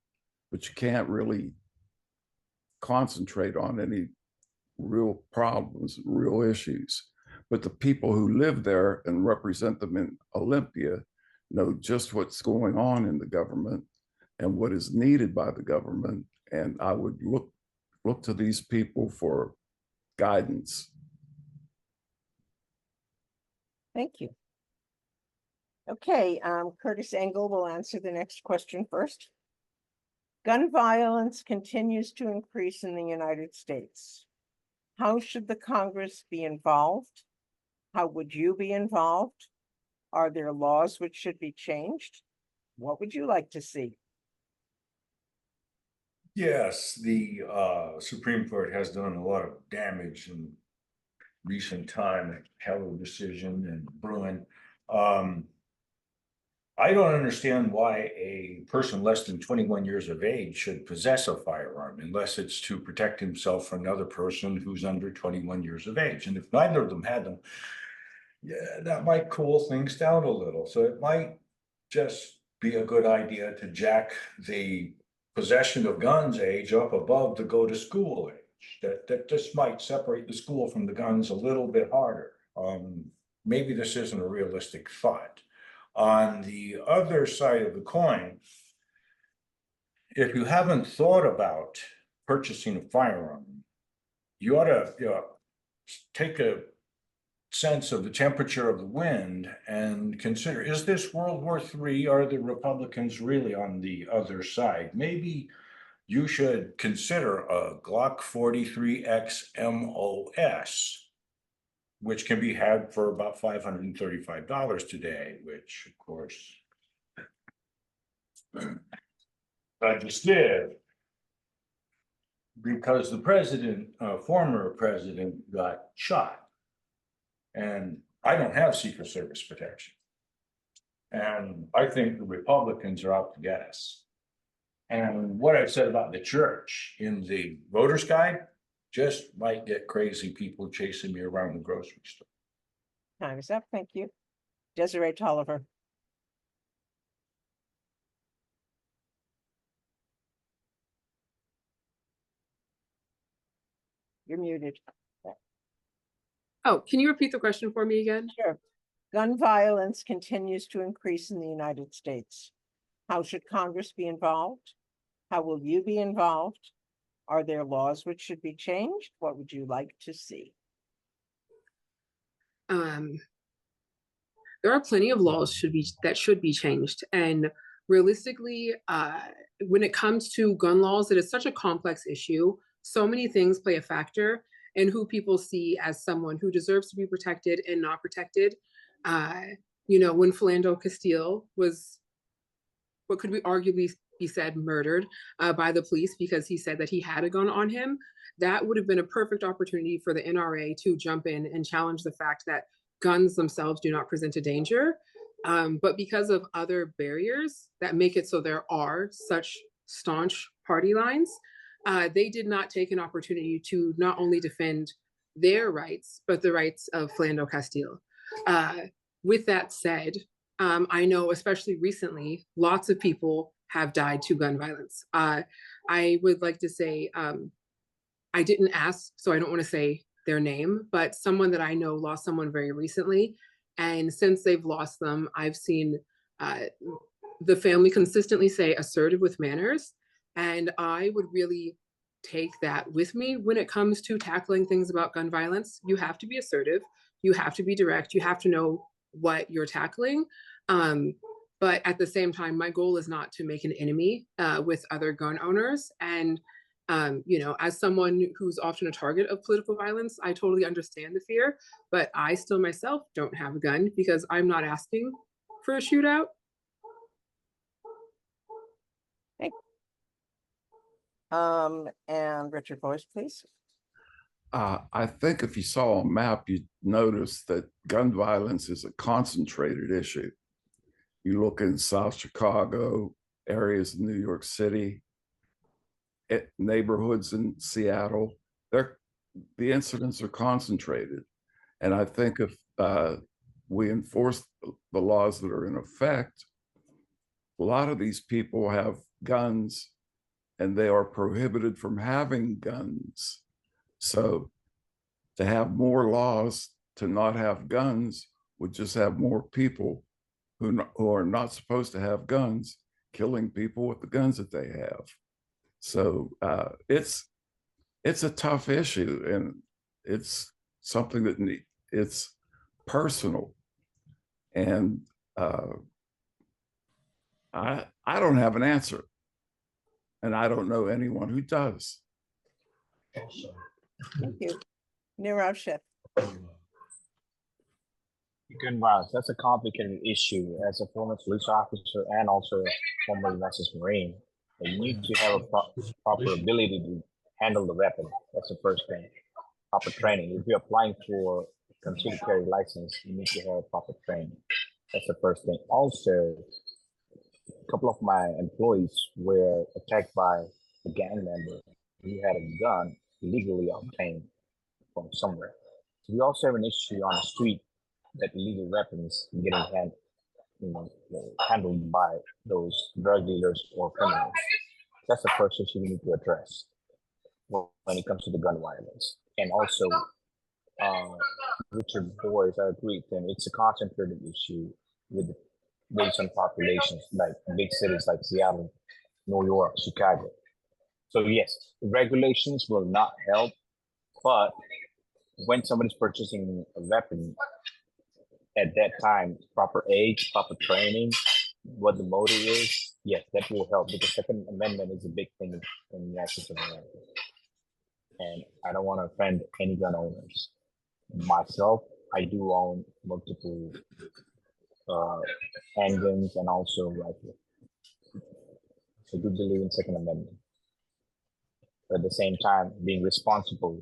but you can't really concentrate on any real problems, real issues. But the people who live there and represent them in Olympia know just what's going on in the government and what is needed by the government. And I would look to these people for guidance. Thank you. Okay, Kurtis Engle will answer the next question first. Gun violence continues to increase in the United States. How should the Congress be involved? How would you be involved? Are there laws which should be changed? What would you like to see? Yes, the Supreme Court has done a lot of damage in recent time, Heller decision and Bruin. I don't understand why a person less than 21 years of age should possess a firearm unless it's to protect himself from another person who's under 21 years of age. And if neither of them had them, yeah, that might cool things down a little. So it might just be a good idea to jack the possession of guns age up above the go to school age. That just might separate the school from the guns a little bit harder. Maybe this isn't a realistic thought. On the other side of the coin, if you haven't thought about purchasing a firearm, you ought to, take a sense of the temperature of the wind and consider, is this World War III? Are the Republicans really on the other side? Maybe you should consider a Glock 43X MOS, which can be had for about $535 today, which of course I just did. Because the president, former president, got shot. And I don't have Secret Service protection. And I think the Republicans are out to get us. And what I've said about the church in the voter's guide just might get crazy people chasing me around the grocery store. Time is up. Thank you. Desiree Toliver. You're muted. Oh, can you repeat the question for me again? Sure. Gun violence continues to increase in the United States. How should Congress be involved? How will you be involved? Are there laws which should be changed? What would you like to see? There are plenty of laws that should be changed. And realistically, when it comes to gun laws, it is such a complex issue. So many things play a factor in who people see as someone who deserves to be protected and not protected. When Philando Castile was, what could we arguably be said, murdered by the police because he said that he had a gun on him, that would have been a perfect opportunity for the NRA to jump in and challenge the fact that guns themselves do not present a danger. But because of other barriers that make it so there are such staunch party lines, they did not take an opportunity to not only defend their rights, but the rights of Philando Castile. With that said, I know especially recently, lots of people have died to gun violence. I would like to say, I didn't ask, so I don't want to say their name, but someone that I know lost someone very recently. And since they've lost them, I've seen the family consistently say assertive with manners. And I would really take that with me when it comes to tackling things about gun violence. You have to be assertive. You have to be direct. You have to know what you're tackling. But at the same time, my goal is not to make an enemy with other gun owners. And, as someone who's often a target of political violence, I totally understand the fear, but I still myself don't have a gun because I'm not asking for a shootout. And Richard Boyce, please. I think if you saw a map, you'd notice that gun violence is a concentrated issue. You look in South Chicago, areas in New York City, neighborhoods in Seattle, the incidents are concentrated. And I think if we enforce the laws that are in effect, a lot of these people have guns and they are prohibited from having guns. So to have more laws to not have guns would just have more people who are not supposed to have guns killing people with the guns that they have. So it's a tough issue, and it's something that it's personal. And I don't have an answer, and I don't know anyone who does. Thank you. Nirav Sheth. Gun violence, that's a complicated issue. As a former police officer and also former U.S. Marine, And you need to have a proper ability to handle the weapon. That's the first thing. Proper training. If you're applying for concealed carry license, you need to have proper training. That's the first thing. Also, a couple of my employees were attacked by a gang member who had a gun illegally obtained from somewhere. We also have an issue on the street that illegal weapons getting handled by those drug dealers or criminals. That's the first issue we need to address when it comes to the gun violence. And also, Richard Boyce, I agree with him, it's a concentrated issue based on populations, like big cities like Seattle, New York, Chicago. So yes, regulations will not help, but when somebody's purchasing a weapon, at that time, proper age, proper training, what the motive is, yes, that will help, because Second Amendment is a big thing in the United States of America. And I don't want to offend any gun owners. Myself, I do own multiple handguns and also rifles. I do believe in Second Amendment. But at the same time, being responsible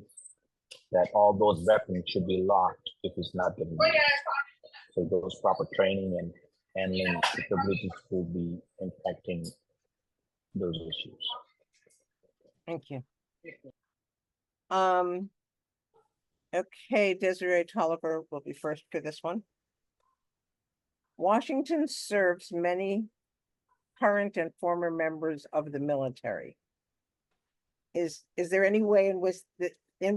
that all those weapons should be locked if it's not getting used. So those proper training and handling capabilities will be impacting those issues. Thank you. Okay, Desiree Toliver will be first for this one. Washington serves many current and former members of the military. Is there any way in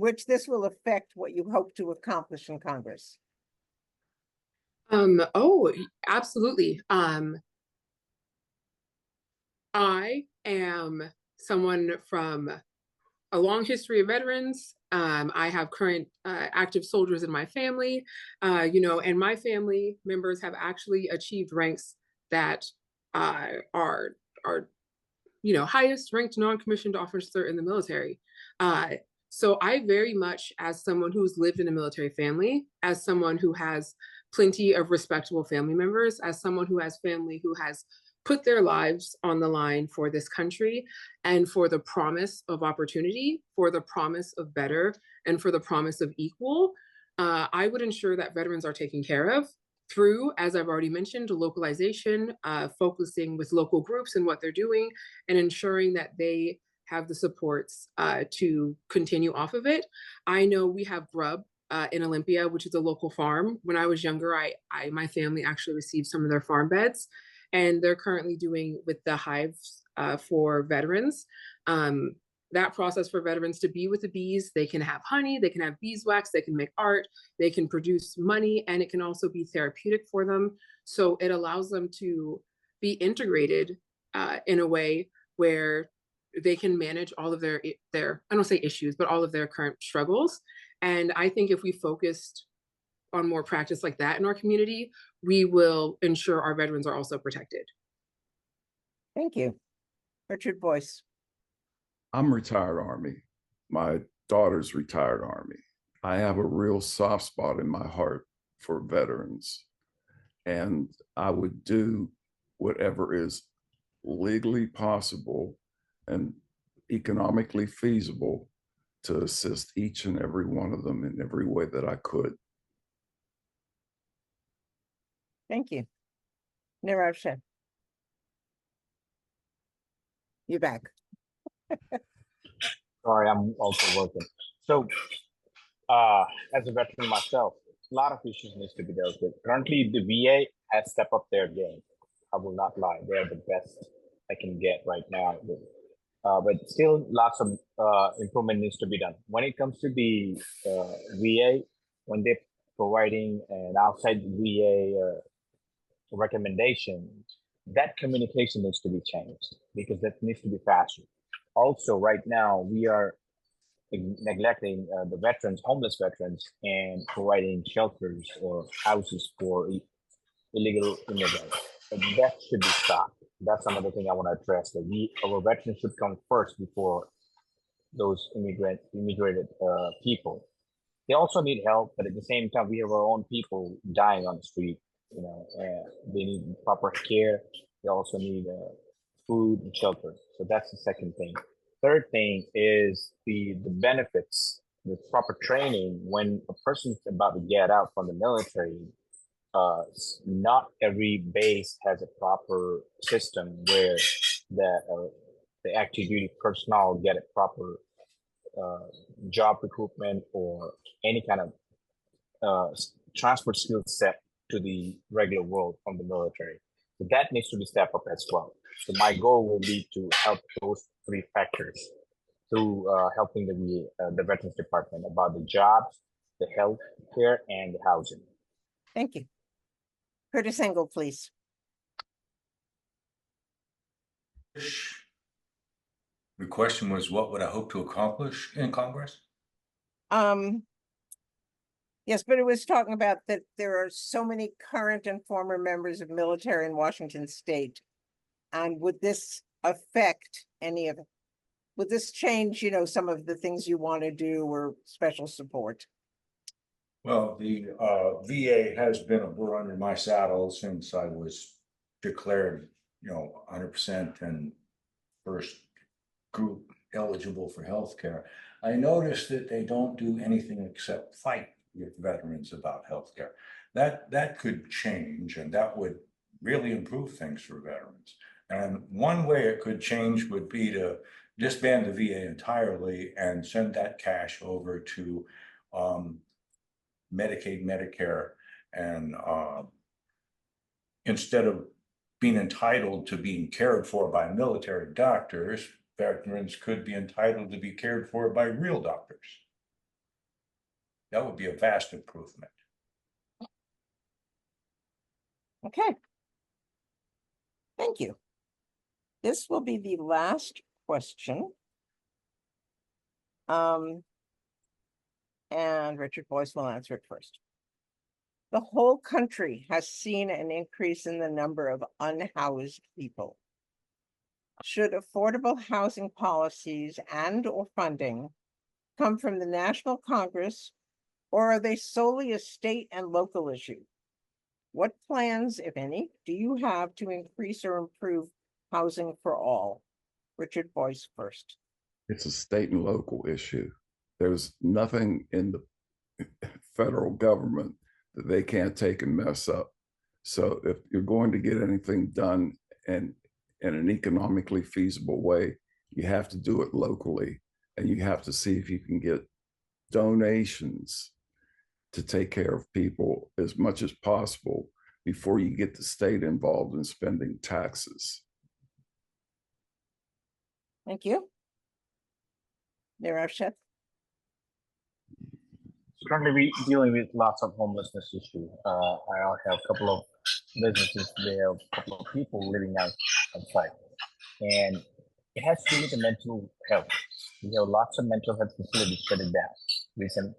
which this will affect what you hope to accomplish in Congress? Oh, absolutely. I am someone from a long history of veterans. I have current active soldiers in my family, and my family members have actually achieved ranks that are highest ranked non-commissioned officer in the military. So I very much, as someone who's lived in a military family, as someone who has plenty of respectable family members, as someone who has family who has put their lives on the line for this country and for the promise of opportunity, for the promise of better, and for the promise of equal, I would ensure that veterans are taken care of through, as I've already mentioned, localization, focusing with local groups and what they're doing, and ensuring that they have the supports to continue off of it. I know we have Grub in Olympia, which is a local farm. When I was younger, my family actually received some of their farm beds, and they're currently doing with the hives for veterans. That process for veterans to be with the bees, they can have honey, they can have beeswax, they can make art, they can produce money, and it can also be therapeutic for them. So it allows them to be integrated in a way where they can manage all of their, I don't say issues, but all of their current struggles. And I think if we focused on more practice like that in our community, we will ensure our veterans are also protected. Thank you. Richard Boyce. I'm retired Army. My daughter's retired Army. I have a real soft spot in my heart for veterans, and I would do whatever is legally possible and economically feasible to assist each and every one of them in every way that I could. Thank you. Nirav Sheth. You're back. Sorry, I'm also working. So, as a veteran myself, a lot of issues needs to be dealt with. Currently, the VA has stepped up their game. I will not lie; they are the best I can get right now. But still, lots of improvement needs to be done. When it comes to the VA, when they're providing an outside VA recommendation, that communication needs to be changed because that needs to be faster. Also, right now, we are neglecting the veterans, homeless veterans, and providing shelters or houses for illegal immigrants. And that should be stopped. That's another thing I want to address. That our veterans should come first before those immigrated people. They also need help, but at the same time, we have our own people dying on the street. And they need proper care. They also need food, and shelter. So that's the second thing. Third thing is the benefits, the proper training when a person's about to get out from the military. Not every base has a proper system where that the active duty personnel get a proper job recruitment or any kind of transfer skill set to the regular world from the military. So that needs to be stepped up as well. So my goal will be to help those three factors through helping the Veterans Department about the jobs, the health care, and the housing. Thank you. Kurtis Engle, please. The question was, what would I hope to accomplish in Congress? Yes, but it was talking about that there are so many current and former members of military in Washington State. And would this affect any of it? Would this change, some of the things you want to do or special support? Well, the VA has been a burr under my saddle since I was declared, 100% and first group eligible for health care. I noticed that they don't do anything except fight with veterans about health care. That could change, and that would really improve things for veterans. And one way it could change would be to disband the VA entirely and send that cash over to Medicaid, Medicare, and instead of being entitled to being cared for by military doctors, veterans could be entitled to be cared for by real doctors. That would be a vast improvement. Okay. Thank you. This will be the last question. And Richard Boyce will answer it first. The whole country has seen an increase in the number of unhoused people. Should affordable housing policies and/or funding come from the National Congress, or are they solely a state and local issue? What plans, if any, do you have to increase or improve housing for all? Richard Boyce first. It's a state and local issue. There's nothing in the federal government that they can't take and mess up. So if you're going to get anything done and in an economically feasible way, you have to do it locally, and you have to see if you can get donations to take care of people as much as possible before you get the state involved in spending taxes. Thank you. Nirav Sheth. Currently, we dealing with lots of homelessness issue. I have a couple of businesses. They have a couple of people living outside, and it has to do with the mental health. We have lots of mental health facilities shut it down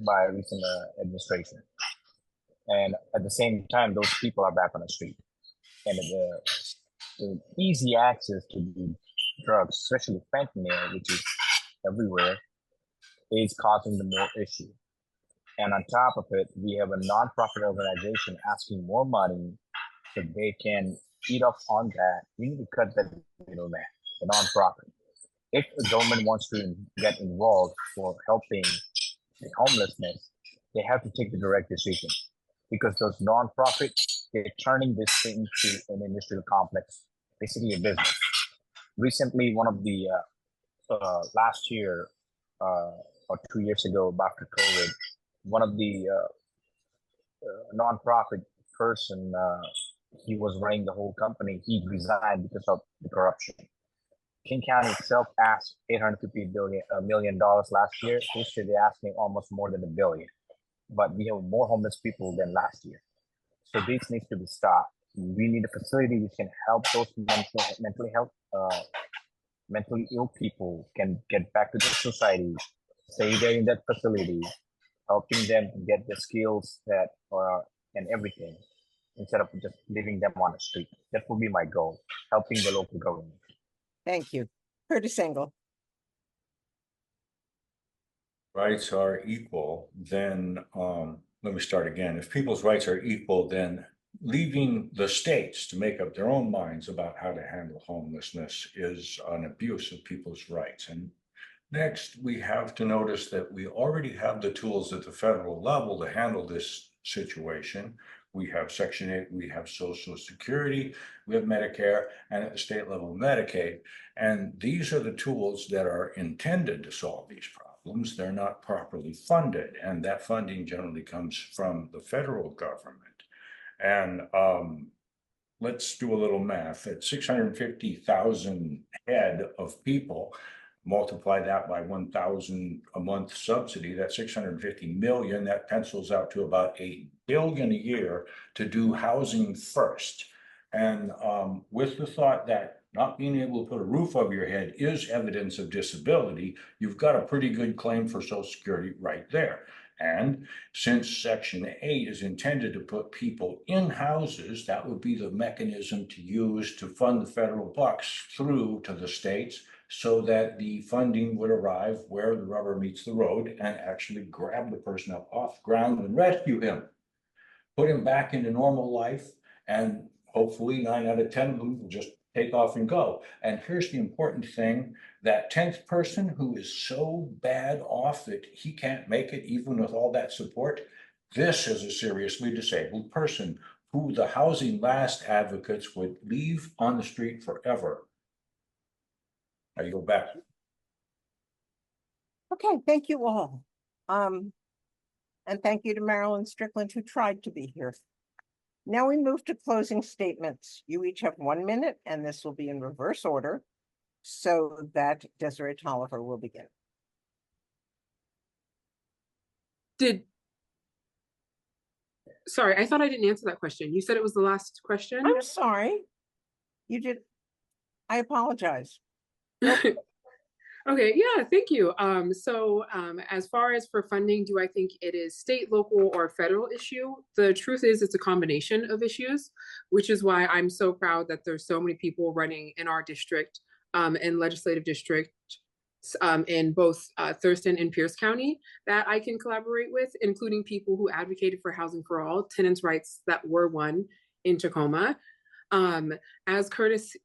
by recent administration, and at the same time, those people are back on the street, and the easy access to the drugs, especially fentanyl, which is everywhere, is causing the more issue. And on top of it, we have a nonprofit organization asking more money so they can eat off on that. We need to cut that middleman, the nonprofit. If the government wants to get involved for helping the homelessness, they have to take the direct decision, because those nonprofits, they're turning this thing into an industrial complex, basically a business. Recently, one of the last year or 2 years ago, after COVID, one of the nonprofit person, he was running the whole company. He resigned because of the corruption. King County itself asked $850 million last year. This year, they're asking almost more than $1 billion. But we have more homeless people than last year. So this needs to be stopped. We need a facility which can help those mentally ill people can get back to the society, stay there in that facility, helping them get the skills that and everything, instead of just leaving them on the street. That would be my goal, helping the local government. Thank you. Kurtis Engle. Rights are equal, then let me start again. If people's rights are equal, then leaving the states to make up their own minds about how to handle homelessness is an abuse of people's rights. And next, we have to notice that we already have the tools at the federal level to handle this situation. We have Section 8, we have Social Security, we have Medicare, and at the state level, Medicaid. And these are the tools that are intended to solve these problems. They're not properly funded, and that funding generally comes from the federal government. And let's do a little math. At 650,000 head of people, multiply that by 1,000 a month subsidy, that's 650 million. That pencils out to about $8 billion a year to do housing first. And with the thought that not being able to put a roof over your head is evidence of disability, you've got a pretty good claim for Social Security right there. And since Section 8 is intended to put people in houses, that would be the mechanism to use to fund the federal bucks through to the states, so that the funding would arrive where the rubber meets the road and actually grab the person up off the ground and rescue him, put him back into normal life, and hopefully 9 out of 10 of them will just take off and go. And here's the important thing, that 10th person who is so bad off that he can't make it even with all that support, this is a seriously disabled person who the Housing Last advocates would leave on the street forever. Now you go back. Okay, thank you all. And thank you to Marilyn Strickland, who tried to be here. Now we move to closing statements. You each have 1 minute, and this will be in reverse order so that Desirée Toliver will begin. Sorry, I thought I didn't answer that question. You said it was the last question? I'm sorry. You did. I apologize. Okay, yeah, thank you. As far as for funding, do I think it is state, local, or federal issue? The truth is it's a combination of issues, which is why I'm so proud that there's so many people running in our district and legislative district in both Thurston and Pierce County that I can collaborate with, including people who advocated for housing for all, tenants' rights that were won in Tacoma. As Kurtis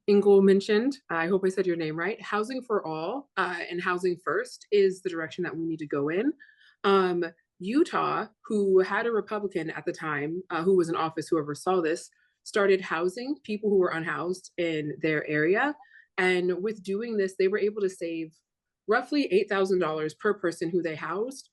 Engle mentioned, I hope I said your name right, housing for all and housing first is the direction that we need to go in. Utah, who had a Republican at the time, who was in office, whoever saw this, started housing people who were unhoused in their area. And with doing this, they were able to save roughly $8,000 per person who they housed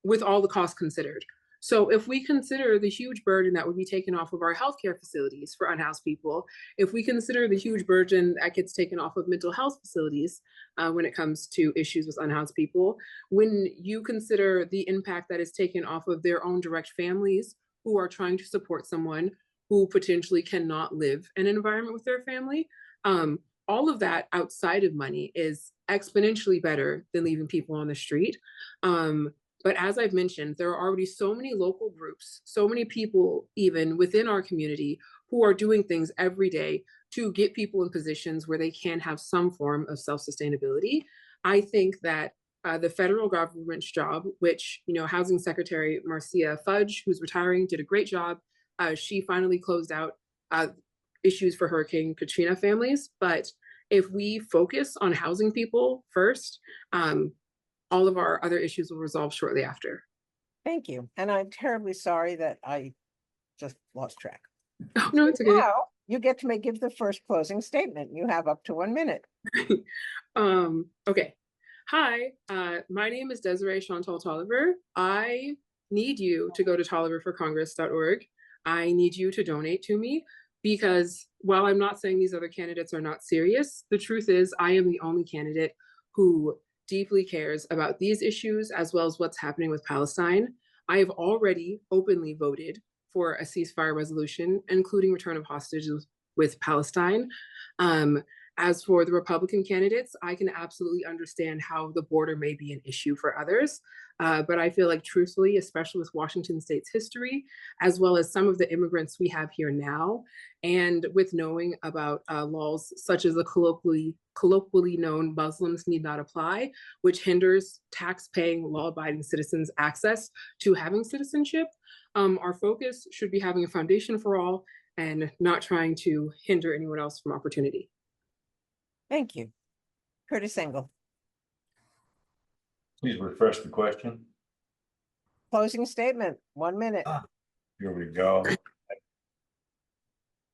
with all the costs considered. So if we consider the huge burden that would be taken off of our healthcare facilities for unhoused people, if we consider the huge burden that gets taken off of mental health facilities when it comes to issues with unhoused people, when you consider the impact that is taken off of their own direct families who are trying to support someone who potentially cannot live in an environment with their family, all of that outside of money is exponentially better than leaving people on the street. But as I've mentioned, there are already so many local groups, so many people even within our community who are doing things every day to get people in positions where they can have some form of self-sustainability. I think that the federal government's job, which, Housing Secretary Marcia Fudge, who's retiring, did a great job. She finally closed out issues for Hurricane Katrina families. But if we focus on housing people first, all of our other issues will resolve shortly after. Thank you. And I'm terribly sorry that I just lost track. Oh, no, it's okay. Now you get to give the first closing statement. You have up to 1 minute. Okay. Hi, my name is Desirée Chantal Toliver. I need you to go to toliverforcongress.org. I need you to donate to me, because while I'm not saying these other candidates are not serious, the truth is I am the only candidate who deeply cares about these issues as well as what's happening with Palestine. I have already openly voted for a ceasefire resolution, including return of hostages with Palestine. As for the Republican candidates, I can absolutely understand how the border may be an issue for others. But I feel like, truthfully, especially with Washington State's history, as well as some of the immigrants we have here now, and with knowing about laws such as the colloquially known Muslims Need Not Apply, which hinders tax-paying, law-abiding citizens' access to having citizenship, Our focus should be having a foundation for all and not trying to hinder anyone else from opportunity. Thank you. Kurtis Engle, Please refresh the question. closing statement, 1 minute. Here we go.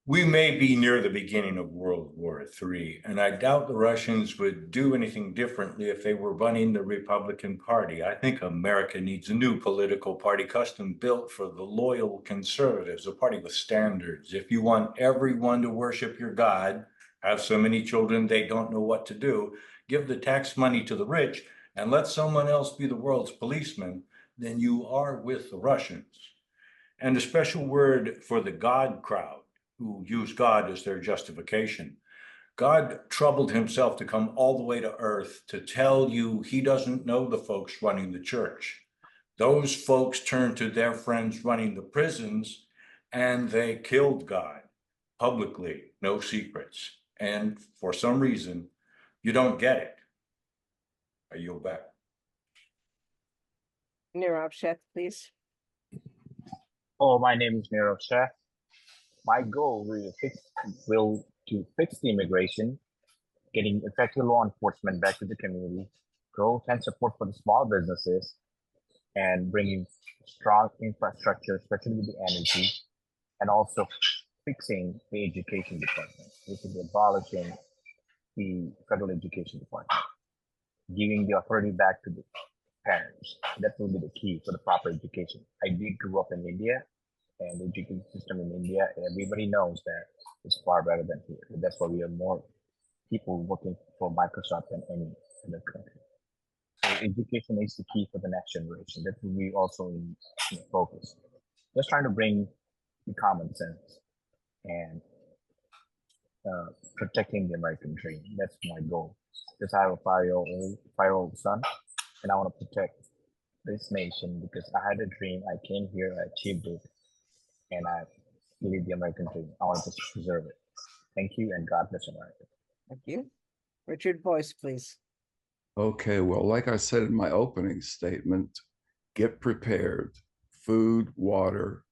We may be near the beginning of World War III, and I doubt the Russians would do anything differently if they were running the Republican Party. I think America needs a new political party custom built for the loyal conservatives, a party with standards. If you want everyone to worship your God, have so many children they don't know what to do, give the tax money to the rich, and let someone else be the world's policeman, then you are with the Russians. And a special word for the God crowd, who use God as their justification. God troubled himself to come all the way to earth to tell you he doesn't know the folks running the church. Those folks turned to their friends running the prisons and they killed God publicly, no secrets. And for some reason, you don't get it. I yield back. Nirav Sheth, please. Oh, my name is Nirav Sheth. My goal will to fix the immigration, getting effective law enforcement back to the community, growth and support for the small businesses, and bringing strong infrastructure, especially with the energy, and also fixing the education department, which is abolishing the federal education department, giving the authority back to the parents. That will be the key for the proper education. I did grow up in India, and the education system in India, everybody knows that it's far better than here. That's why we have more people working for Microsoft than any other country. So education is the key for the next generation. That will be also in focus. Just trying to bring the common sense and protecting the American dream. That's my goal. Because I have a 5-year-old son, and I want to protect this nation because I had a dream. I came here, I achieved it, and I believe the American dream. I want to preserve it. Thank you, and God bless America. Thank you. Richard Boyce, please. Okay, well, like I said in my opening statement, get prepared. Food, water,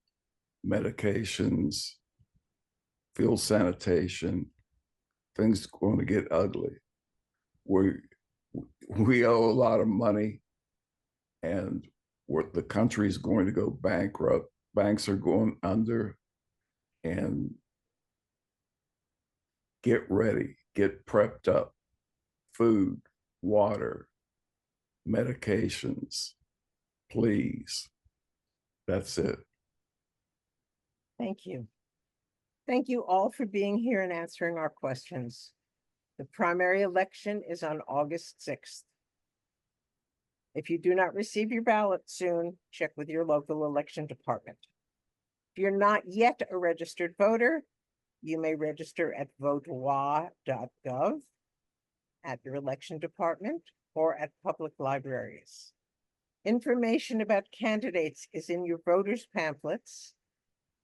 medications, field sanitation, things are going to get ugly. We owe a lot of money, and the country is going to go bankrupt. Banks are going under, and get ready, get prepped up. Food, water, medications, please. That's it. Thank you. Thank you all for being here and answering our questions. The primary election is on August 6th. If you do not receive your ballot soon, check with your local election department. If you're not yet a registered voter, you may register at votewa.gov, at your election department, or at public libraries. Information about candidates is in your voters' pamphlets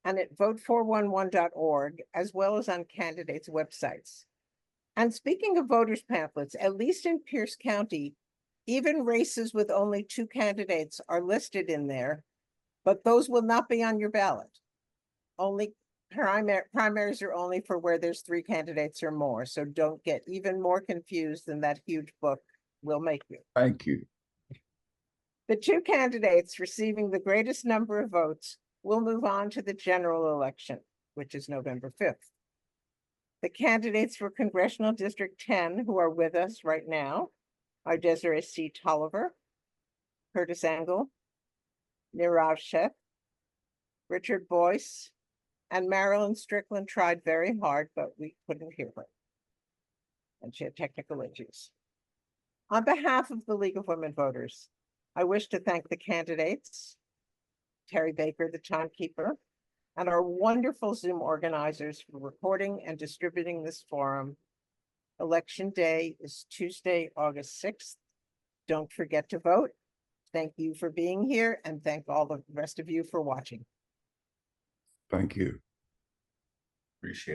and at vote411.org, as well as on candidates' websites. And speaking of voters' pamphlets, at least in Pierce County, even races with only 2 candidates are listed in there, but those will not be on your ballot. Only primaries are only for where there's 3 candidates or more, so don't get even more confused than that huge book will make you. Thank you. The 2 candidates receiving the greatest number of votes will move on to the general election, which is November 5th. The candidates for Congressional District 10 who are with us right now are Desirée C. Toliver, Kurtis Engle, Nirav Sheth, Richard Boyce, and Marilyn Strickland tried very hard, but we couldn't hear her. And she had technical issues. On behalf of the League of Women Voters, I wish to thank the candidates, Terry Baker, the timekeeper, and our wonderful Zoom organizers for recording and distributing this forum. Election day is Tuesday, August 6th. Don't forget to vote. Thank you for being here, and thank all the rest of you for watching. Thank you. Appreciate it.